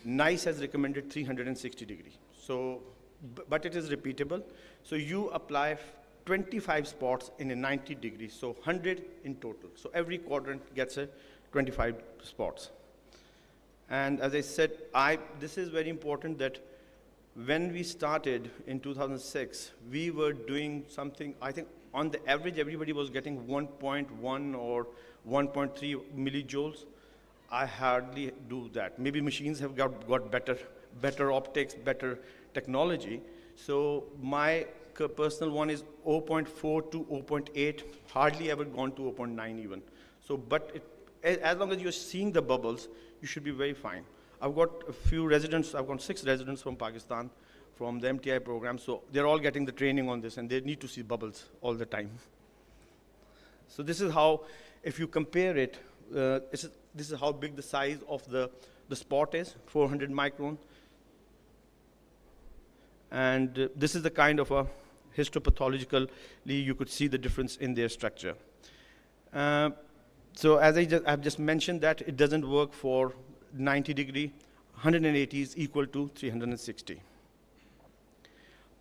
NICE has recommended 360 degree. So, but it is repeatable. So you apply 25 spots in a 90 degrees, so 100 in total. So every quadrant gets a 25 spots. And as I said, this is very important that when we started in 2006, we were doing something, I think on the average, everybody was getting 1.1 or 1.3 millijoules. I hardly do that. Maybe machines have got better optics, better technology. So my personal one is 0.4 to 0.8, hardly ever gone to 0.9 even. So, but as long as you're seeing the bubbles, you should be very fine. I've got a few residents, I've got 6 residents from Pakistan, from the MTI program, so they're all getting the training on this, and they need to see bubbles all the time. So this is how, if you compare it, this is how big the size of the spot is, 400 micron. And this is the kind of a histopathologically you could see the difference in their structure. So as I've just mentioned that it doesn't work for 90 degree, 180 is equal to 360.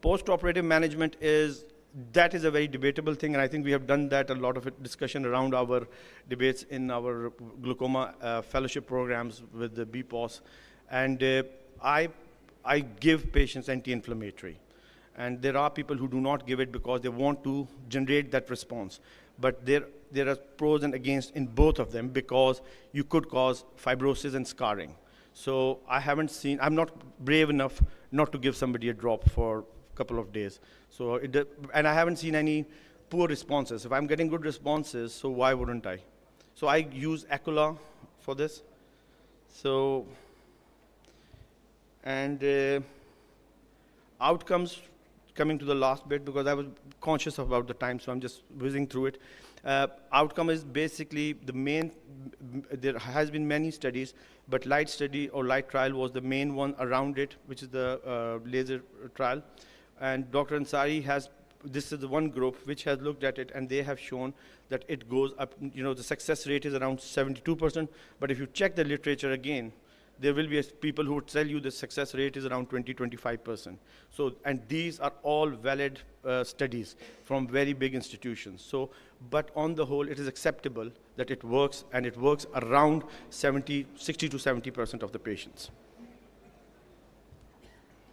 Post-operative management that is a very debatable thing, and I think we have done that, a lot of discussion around our debates in our glaucoma fellowship programs with the BPOS. And I give patients anti-inflammatory. And there are people who do not give it because they want to generate that response. But there are pros and against in both of them because you could cause fibrosis and scarring. So I'm not brave enough not to give somebody a drop for a couple of days. So and I haven't seen any poor responses. If I'm getting good responses, so why wouldn't I? So I use Acola for this. So, and outcomes, coming to the last bit, because I was conscious about the time, so I'm just whizzing through it. Outcome is basically the main, there has been many studies, but light study or light trial was the main one around it, which is the laser trial. And Dr. Ansari this is the one group which has looked at it, and they have shown that it goes up, the success rate is around 72%, but if you check the literature again, there will be people who would tell you the success rate is around 20–25%. So, and these are all valid studies from very big institutions. So, but on the whole, it is acceptable that it works, and it works around 60 to 70% of the patients.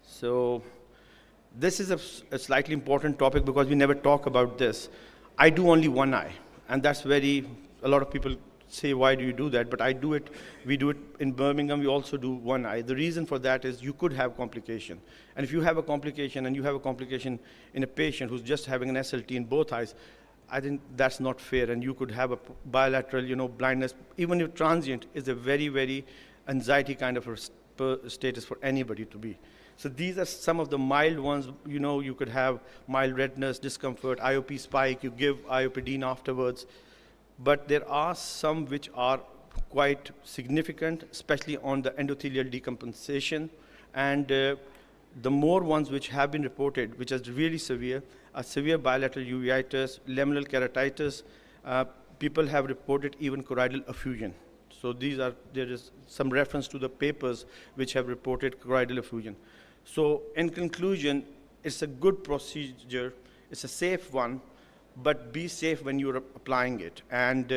So, this is a slightly important topic because we never talk about this. I do only one eye, and that's a lot of people say, why do you do that? But I do it, we do it in Birmingham, we also do one eye. The reason for that is you could have complication. And if you have a complication, and you have a complication in a patient who's just having an SLT in both eyes, I think that's not fair, and you could have a bilateral, blindness. Even if transient is a very, very anxiety kind of a status for anybody to be. So these are some of the mild ones. You could have mild redness, discomfort, IOP spike, you give iopidine afterwards. But there are some which are quite significant, especially on the endothelial decompensation. And the more ones which have been reported, which is really severe, are severe bilateral uveitis, lamellar keratitis. People have reported even choroidal effusion. So there is some reference to the papers which have reported choroidal effusion. So in conclusion, it's a good procedure, it's a safe one, but be safe when you're applying it. And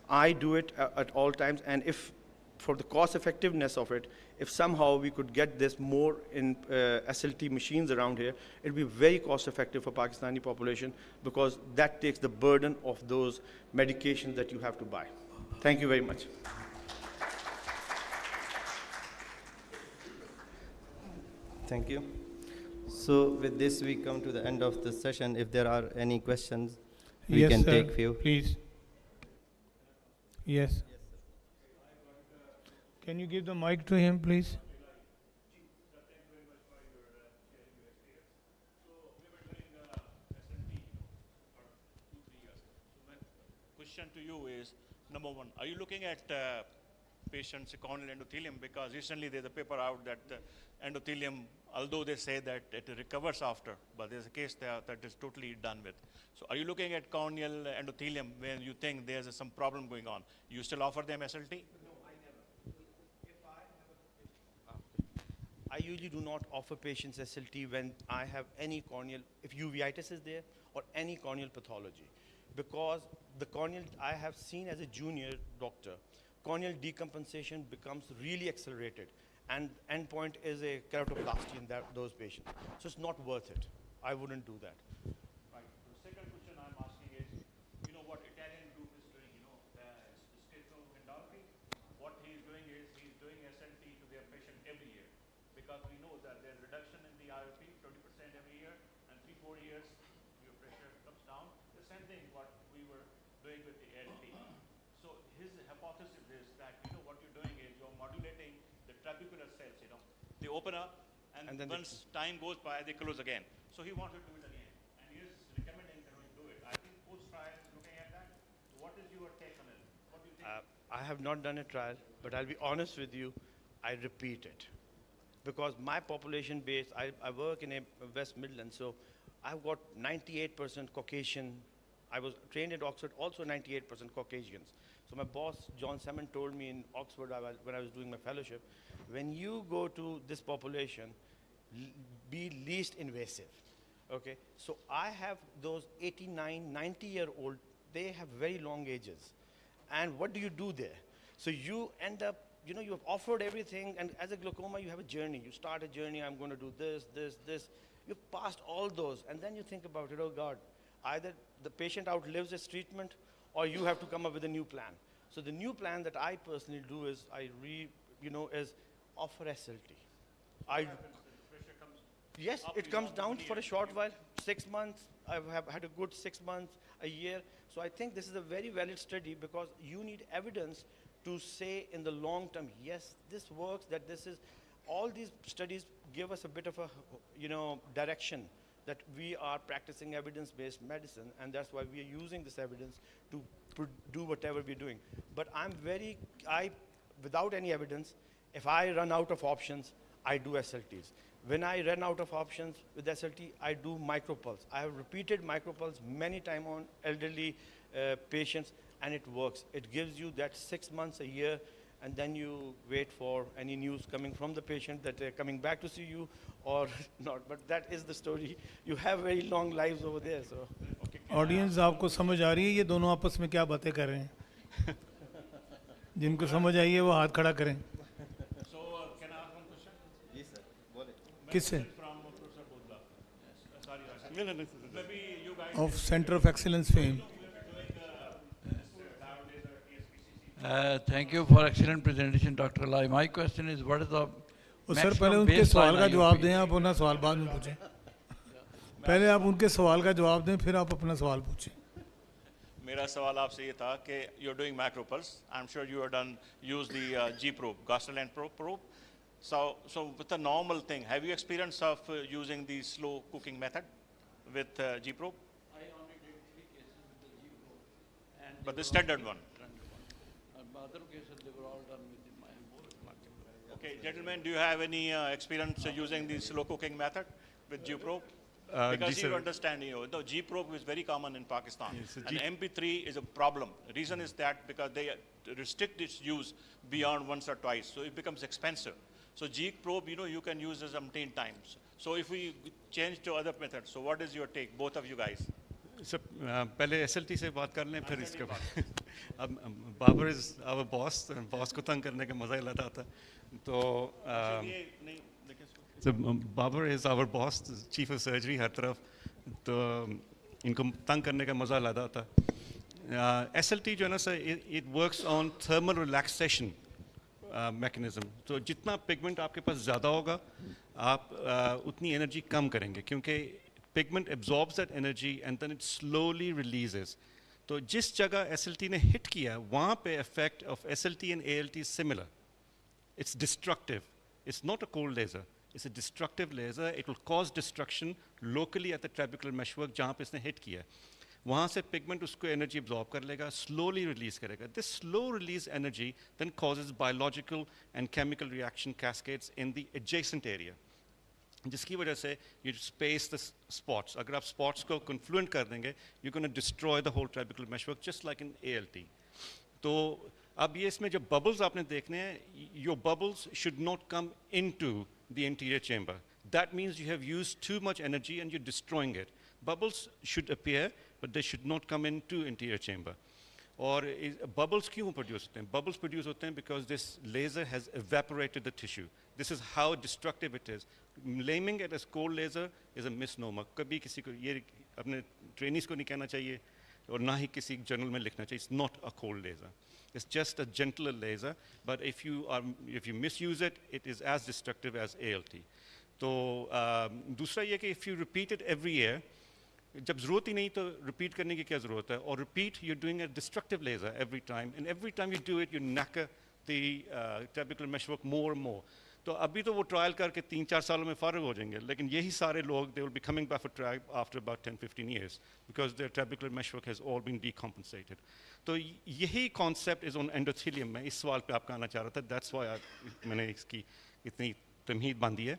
I do it at all times, and if for the cost effectiveness of it, if somehow we could get this more in SLT machines around here, it'd be very cost effective for Pakistani population, because that takes the burden of those medications that you have to buy. Thank you very much. Thank you. So with this, we come to the end of the session. If there are any questions, we can take few. Please. Yes. Can you give the mic to him, please? Question to you is, number one, are you looking at patients' corneal endothelium? Because recently there's a paper out that endothelium, although they say that it recovers after, but there's a case there that is totally done with. So are you looking at corneal endothelium when you think there's some problem going on? You still offer them SLT? No, I never. I usually do not offer patients SLT when I have any corneal, if uveitis is there, or any corneal pathology. Because the corneal, I have seen as a junior doctor, corneal decompensation becomes really accelerated, and endpoint is a keratoplasty in those patients. So it's not worth it. I wouldn't do that. Right. The second question I'm asking is, what Italian group is doing, schizoendology. What he's doing is he's doing SLT to their patient every year, because we know that there's reduction in the IOP, 20% every year, and 3–4 years your pressure comes down. The same thing what we were doing with the LT. So his hypothesis is that, what you're doing is you're modulating the trabecular cells, they open up, and then once time goes by, they close again. So he wanted to do it again, and he is recommending that we do it. I think post-trial is looking at that. What is your take on it? What do you think? I have not done a trial, but I'll be honest with you, I repeat it. because my population base, I work in a West Midlands, so I've got 98% Caucasian. I was trained at Oxford, also 98% Caucasians. So my boss, John Salmon, told me in Oxford when I was doing my fellowship, when you go to this population, be least invasive. Okay, so I have those 89, 90-year-old, they have very long ages. And what do you do there? So you end up, you know, you have offered everything, and as a glaucoma, you have a journey. You start a journey, I'm going to do this, this, this. You've passed all those, and then you think about it, oh God, either the patient outlives his treatment, or you have to come up with a new plan. So the new plan that I personally do is, is offer SLT. Yes, it comes down for a short while, 6 months. I have had a good 6 months, a year. So I think this is a very valid study because you need evidence to say in the long term, yes, this works, that this is, all these studies give us a bit of a, direction that we are practicing evidence-based medicine, and that's why we are using this evidence to do whatever we're doing. But without any evidence, if I run out of options, I do SLTs. When I run out of options with SLT, I do micropulse. I have repeated micropulse many times on elderly patients, and it works. It gives you that 6 months, a year, and then you wait for any news coming from the patient that they're coming back to see you or not. But that is the story. You have very long lives over there. So. Audience आपको समझ आ रही है ये दोनों आपस में क्या बातें कर रहे हैं? जिनको समझ आई है वो हाथ खड़ा करें. किससे? Of Center of Excellence fame. Thank you for excellent presentation, Dr. Lai. My question is, what is the sir पहले उनके सवाल का जवाब दें, आप अपना सवाल बाद में पूछें. पहले आप उनके सवाल का जवाब दें, फिर आप अपना सवाल पूछें. मेरा सवाल आपसे ये था कि you're doing macropulse. I'm sure you have used the G probe, Gosselin probe. So with the normal thing, have you experience of using the slow cooking method with G probe? I only did 3 cases with the G probe. And But the standard one. Other cases, they were all done with my. Okay, gentlemen, do you have any experience using the slow cooking method with G probe? Because you understand, the G probe is very common in Pakistan, and MP3 is a problem. The reason is that because they restrict its use beyond once or twice, so it becomes expensive. So G probe, you can use as umpteen times. So if we change to other methods, so what is your take, both of you guys? सब पहले SLT से बात कर लें, फिर इसके बाद. अब Babar is our boss, boss को तंग करने का मज़ा ही लाता था. तो Babar is our boss, chief of surgery हर तरफ, तो इनको तंग करने का मज़ा लाता था. SLT जो है ना sir, it works on thermal relaxation mechanism. तो जितना पिगमेंट आपके पास ज़्यादा होगा, आप उतनी एनर्जी कम करेंगे, क्योंकि pigment absorbs that energy and then it slowly releases. तो जिस जगह SLT ने hit किया, वहाँ पे effect of SLT and ALT is similar. It's destructive. It's not a cold laser. It's a destructive laser. It will cause destruction locally at the trabecular meshwork जहाँ पे इसने hit किया. वहाँ से pigment उसको energy absorb कर लेगा, slowly release करेगा. This slow release energy then causes biological and chemical reaction cascades in the adjacent area. जिसकी वजह से you space the spots. अगर आप spots को confluent कर देंगे, you're going to destroy the whole trabecular meshwork just like in ALT. तो अब ये इसमें जो bubbles आपने देखने हैं, your bubbles should not come into the anterior chamber. That means you have used too much energy and you're destroying it. Bubbles should appear, but they should not come into anterior chamber. और bubbles क्यों produce होते हैं? Bubbles produce होते हैं because this laser has evaporated the tissue. This is how destructive it is. Naming it as cold laser is a misnomer. कभी किसी को ये अपने trainees को नहीं कहना चाहिए और ना ही किसी journal में लिखना चाहिए. It's not a cold laser. It's just a gentler laser. But if you misuse it, it is as destructive as ALT. तो दूसरा ये कि if you repeat it every year, जब ज़रूरत ही नहीं तो repeat करने की क्या ज़रूरत है? और repeat, you're doing a destructive laser every time, and every time you do it, you knacker the trabecular meshwork more and more. तो अभी तो वो ट्रायल करके 3-4 सालों में फारिग हो जाएंगे, लेकिन यही सारे लोग they will be coming back for trial after about 10-15 years because their trabecular meshwork has all been decompensated. तो यही concept is on endothelium. मैं इस सवाल पे आपका आना चाह रहा था. That's why मैंने इसकी इतनी तमहीद बांधी है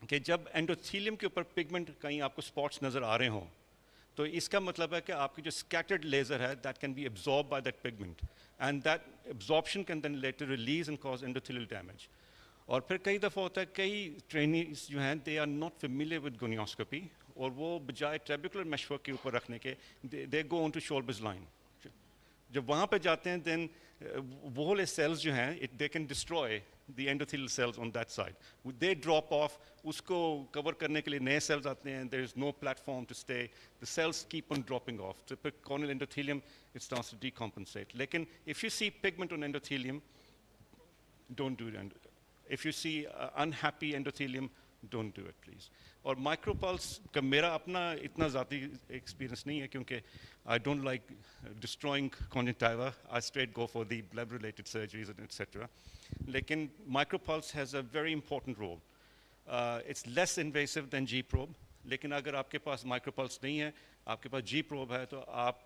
कि जब एंडोथीलियम के ऊपर पिगमेंट कहीं आपको स्पॉट्स नज़र आ रहे हों, तो इसका मतलब है कि आपकी जो स्कैटर्ड लेज़र है that can be absorb by that pigment and that absorption can then later release and cause endothelial damage. और फिर कई दफ़ा होता है कई ट्रेनीज जो हैं they are not familiar with gonioscopy, और वो बजाय ट्रेबिकुलर मेशवर्क के ऊपर रखने के दे गो ऑन टू शोल्डर्स लाइन। जब वहाँ पे जाते हैं देन वो वाले सेल्स जो हैं they can destroy the endothelial cells on that side, they drop off, उसको कवर करने के लिए नए सेल्स आते हैं, there is no platform to stay, the cells keep on dropping off, तो फिर corneal endothelium it starts to decompensate. लेकिन if you see pigment on endothelium, don't do it. If you see unhappy endothelium, don't do it please. और micropulse का मेरा अपना इतना ज़ाती experience नहीं है क्योंकि I don't like destroying conjunctiva, I straight go for the blood related surgeries etcetera. लेकिन micropulse has a very important role, it's less invasive than G probe, लेकिन अगर आपके पास माइक्रोपल्स नहीं है, आपके पास जी प्रोब है, तो आप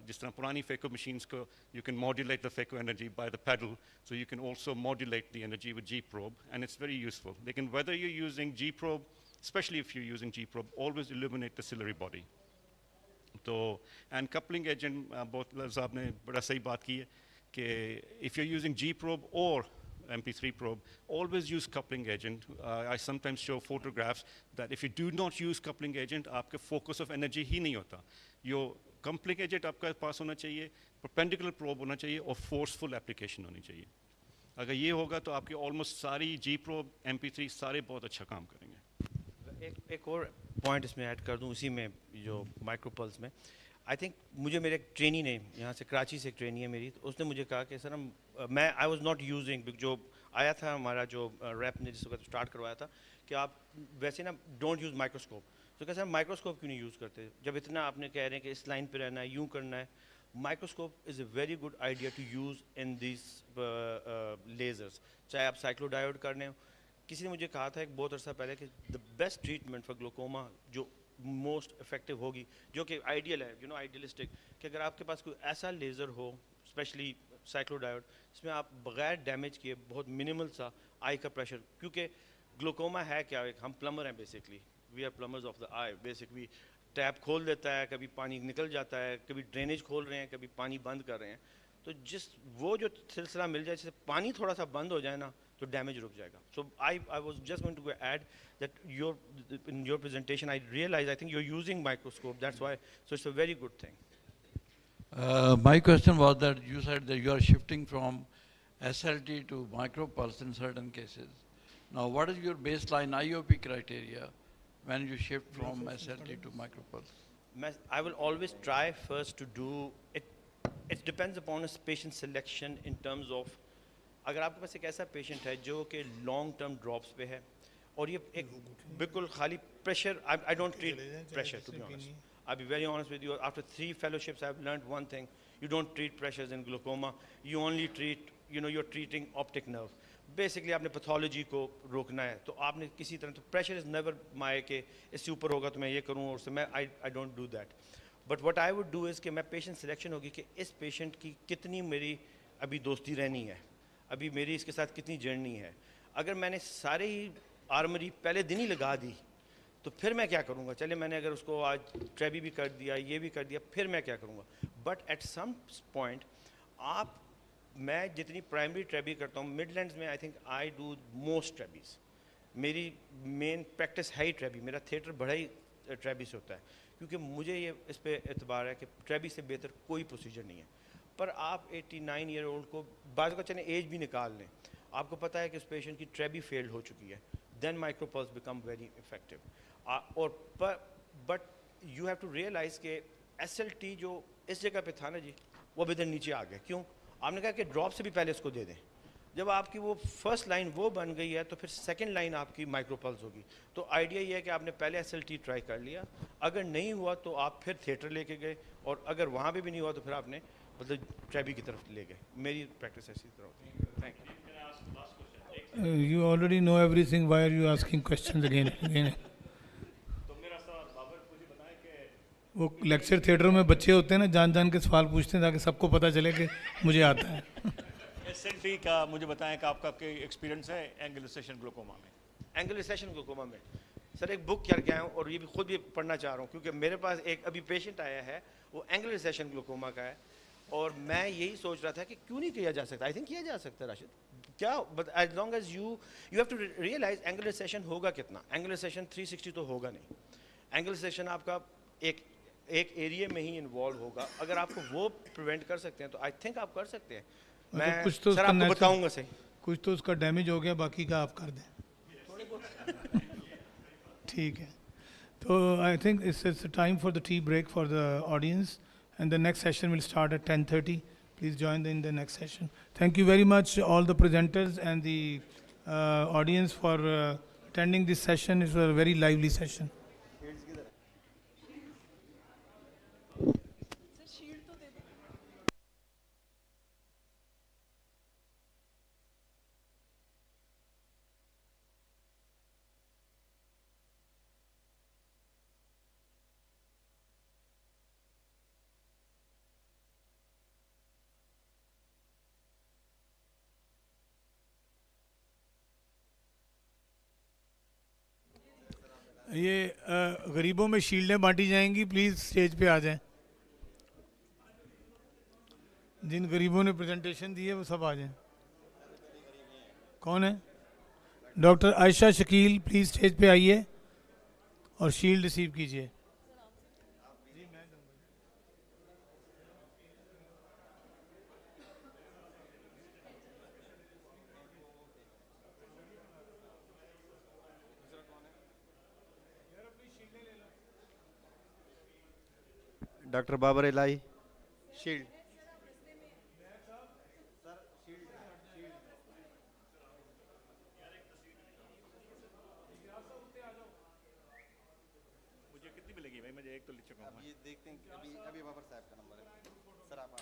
जिस तरह पुरानी फेको मशीन्स को you can modulate the phaco energy by the pedal, so you can also modulate the energy with G probe and it's very useful. लेकिन whether you using G probe, especially if you're using G probe, always illuminate the ciliary body. So, and coupling agent, both साहब ने बड़ा सही बात की है कि if you're using G probe or MP3 probe, always use coupling agent. I sometimes show photographs that if you do not use coupling agent, आपके focus of energy ही नहीं होता। Your coupling agent आपके पास होना चाहिए, perpendicular probe होना चाहिए और forceful application होनी चाहिए। अगर ये होगा तो आपकी almost सारी G probe, MP3 सारे बहुत अच्छा काम करेंगे। एक और पॉइंट इसमें ऐड कर दूं उसी में जो माइक्रोपल्स में, आई थिंक मुझे मेरे एक ट्रेनी ने यहाँ से कराची से एक ट्रेनी है मेरी, तो उसने मुझे कहा कि सर मैं आई वाज नॉट यूजिंग, जो आया था हमारा जो रैप ने जिस वक्त स्टार्ट करवाया था कि आप वैसे ना डोंट यूज़ माइक्रोस्कोप, तो क्या सर माइक्रोस्कोप क्यों नहीं यूज़ करते जब इतना आपने कह रहे हैं कि इस लाइन पर रहना है, यूँ करना है। Microscope is a very good idea to use in this lasers, चाहे आप साइक्लोडायोड करने हो। किसी ने मुझे कहा था एक बहुत अर्सा पहले कि the best treatment for glaucoma जो मोस्ट इफेक्टिव होगी, जो कि आइडियल है, आइडियलिस्टिक, कि अगर आपके पास कोई ऐसा लेज़र हो, स्पेशली साइक्लोडायोड, जिसमें आप बगैर डैमेज किए बहुत मिनिमल सा आई का प्रेशर, क्योंकि ग्लोकोमा है क्या, हम प्लम्बर हैं basically, we are plumbers of the eye, basically tap खोल देता है, कभी पानी निकल जाता है, कभी ड्रेनेज खोल रहे हैं, कभी पानी बंद कर रहे हैं, तो वो जो सिलसिला मिल जाए, जैसे पानी थोड़ा सा बंद हो जाए ना तो डैमेज रुक जाएगा। So I was just going to add that in your presentation I realise I think you are using microscope, that's why, so it's a very good thing. My question was that you said that you are shifting from SLT to micropulse in certain cases. Now, what is your baseline IOP criteria when you shift from SLT to micropulse? I will always try first to do it. It depends upon a patient selection in terms of, अगर आपके पास एक ऐसा patient है जो कि long term drops पे है और ये एक बिल्कुल खाली pressure, I don't treat pressure to be honest, I be very honest with you, after 3 fellowships I have learned one thing, you don't treat pressures in glaucoma, you only treat, you are treating optic nerve. Basically आपने pathology को रोकना है, तो आपने किसी तरह, तो pressure is never my के इससे ऊपर होगा तो मैं ये करूँ और उससे मैं I don't do that. But what I would do is कि मैं पेशेंट सिलेक्शन होगी कि इस पेशेंट की कितनी मेरी अभी दोस्ती रहनी है, अभी मेरी इसके साथ कितनी जर्नी है। अगर मैंने सारे ही आर्मरी पहले दिन ही लगा दी तो फिर मैं क्या करूँगा, चले मैंने अगर उसको आज ट्रेबी भी कर दिया, ये भी कर दिया, फिर मैं क्या करूँगा। बट एट सम पॉइंट मैं जितनी प्राइमरी ट्रेबी करता हूँ, मिडलैंड्स में I think I do most trabs, मेरी मेन प्रैक्टिस है ही ट्रेबी, मेरा थिएटर बड़ा ही ट्रेबी से होता है, क्योंकि मुझे ये इस पर एतबार है कि ट्रेबी से बेहतर कोई प्रोसीजर नहीं है। पर आप 89 ईयर ओल्ड को बाद को चले एज भी निकाल लें, आपको पता है कि उस पेशेंट की ट्रेबी फेल्ड हो चुकी है, then micropulse become very effective. और but you have to realize कि SLT जो इस जगह पे था ना जी, वो भी नीचे आ गया। क्यों? आपने कहा कि ड्रॉप से भी पहले इसको दे दें। जब आपकी वो फर्स्ट लाइन वो बन गई है तो फिर सेकंड लाइन आपकी माइक्रोपल्स होगी। तो आइडिया ये है कि आपने पहले SLT ट्राई कर लिया, अगर नहीं हुआ तो आप फिर थिएटर लेके गए, और अगर वहाँ पे भी नहीं हुआ तो फिर आपने मतलब ट्रेबी की तरफ ले गए। मेरी प्रैक्टिस ऐसी तरह होती है। Thank you. You already know everything. Why are you asking questions again and again? वो लेक्चर थिएटर में बच्चे होते हैं ना, जान जान के सवाल पूछते हैं ताकि सबको पता चले कि मुझे आता है। SLT का मुझे बताएं कि आपका एक्सपीरियंस है एंगुलर सेशन ग्लोकोमा में? एंगुलर सेशन ग्लोकोमा में सर एक बुक करके आया हूँ और ये भी खुद भी पढ़ना चाह रहा हूँ, क्योंकि मेरे पास एक अभी पेशेंट आया है, वो एंगुलर सेशन ग्लोकोमा का है, और मैं यही सोच रहा था कि क्यों नहीं किया जा सकता। आई थिंक किया जा सकता है राशिद, क्या, but as long as you have to realize angular session होगा कितना। एंगुलर सेशन 360 तो होगा नहीं, एंगुलर सेशन आपका एक एरिया में ही इन्वॉल्व होगा। अगर आपको वो प्रिवेंट कर सकते हैं तो आई थिंक आप कर सकते हैं। मैं कुछ तो सर आपको बताऊंगा सही, कुछ तो उसका डैमेज हो गया, बाकी का आप कर दें। ठीक है, तो I think it's time for the tea break for the audience, and the next session will start at 10:30. Please join in the next session. Thank you very much all the presenters and the audience for attending this session. It was a very lively session. ये गरीबों में शील्डें बांटी जाएंगी, please stage पे आ जाएं। जिन गरीबों ने presentation दी है वो सब आ जाएं। कौन है? Doctor Ayesha Shakeel, please stage पे आइए और शील्ड रिसीव कीजिए। डॉक्टर बाबर इलाही, शील्ड। मुझे कितनी मिलेगी भाई? मुझे एक तो लिख चुका हूँ। ये देखते हैं, अभी बाबर साहब का नंबर है सर, आप आ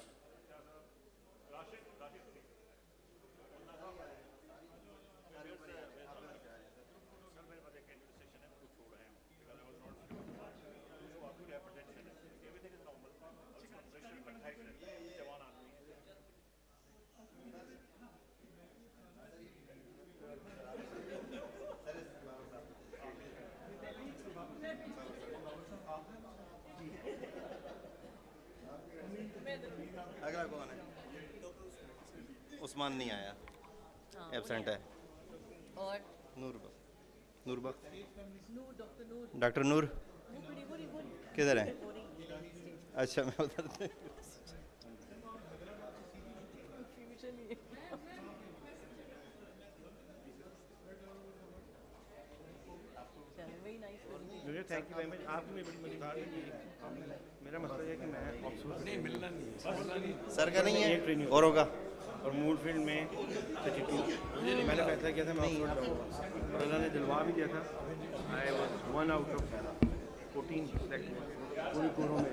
अगला कौन है? उस्मान नहीं आया, एब्सेंट है। और नूर डॉक्टर नूर किधर है? अच्छा, मैं उधर। Thank you very much. आपकी भी बड़ी मदद की। मेरा मसला है कि मैं ऑक्सफोर्ड नहीं मिलना नहीं सर का नहीं है और होगा, और मूल फील्ड में 32 मैंने फैसला किया था मैं ऑक्सफोर्ड जाऊँगा, और अल्लाह ने दिलवा भी दिया था। I was 1 out of 14 select पूरी कोरों में।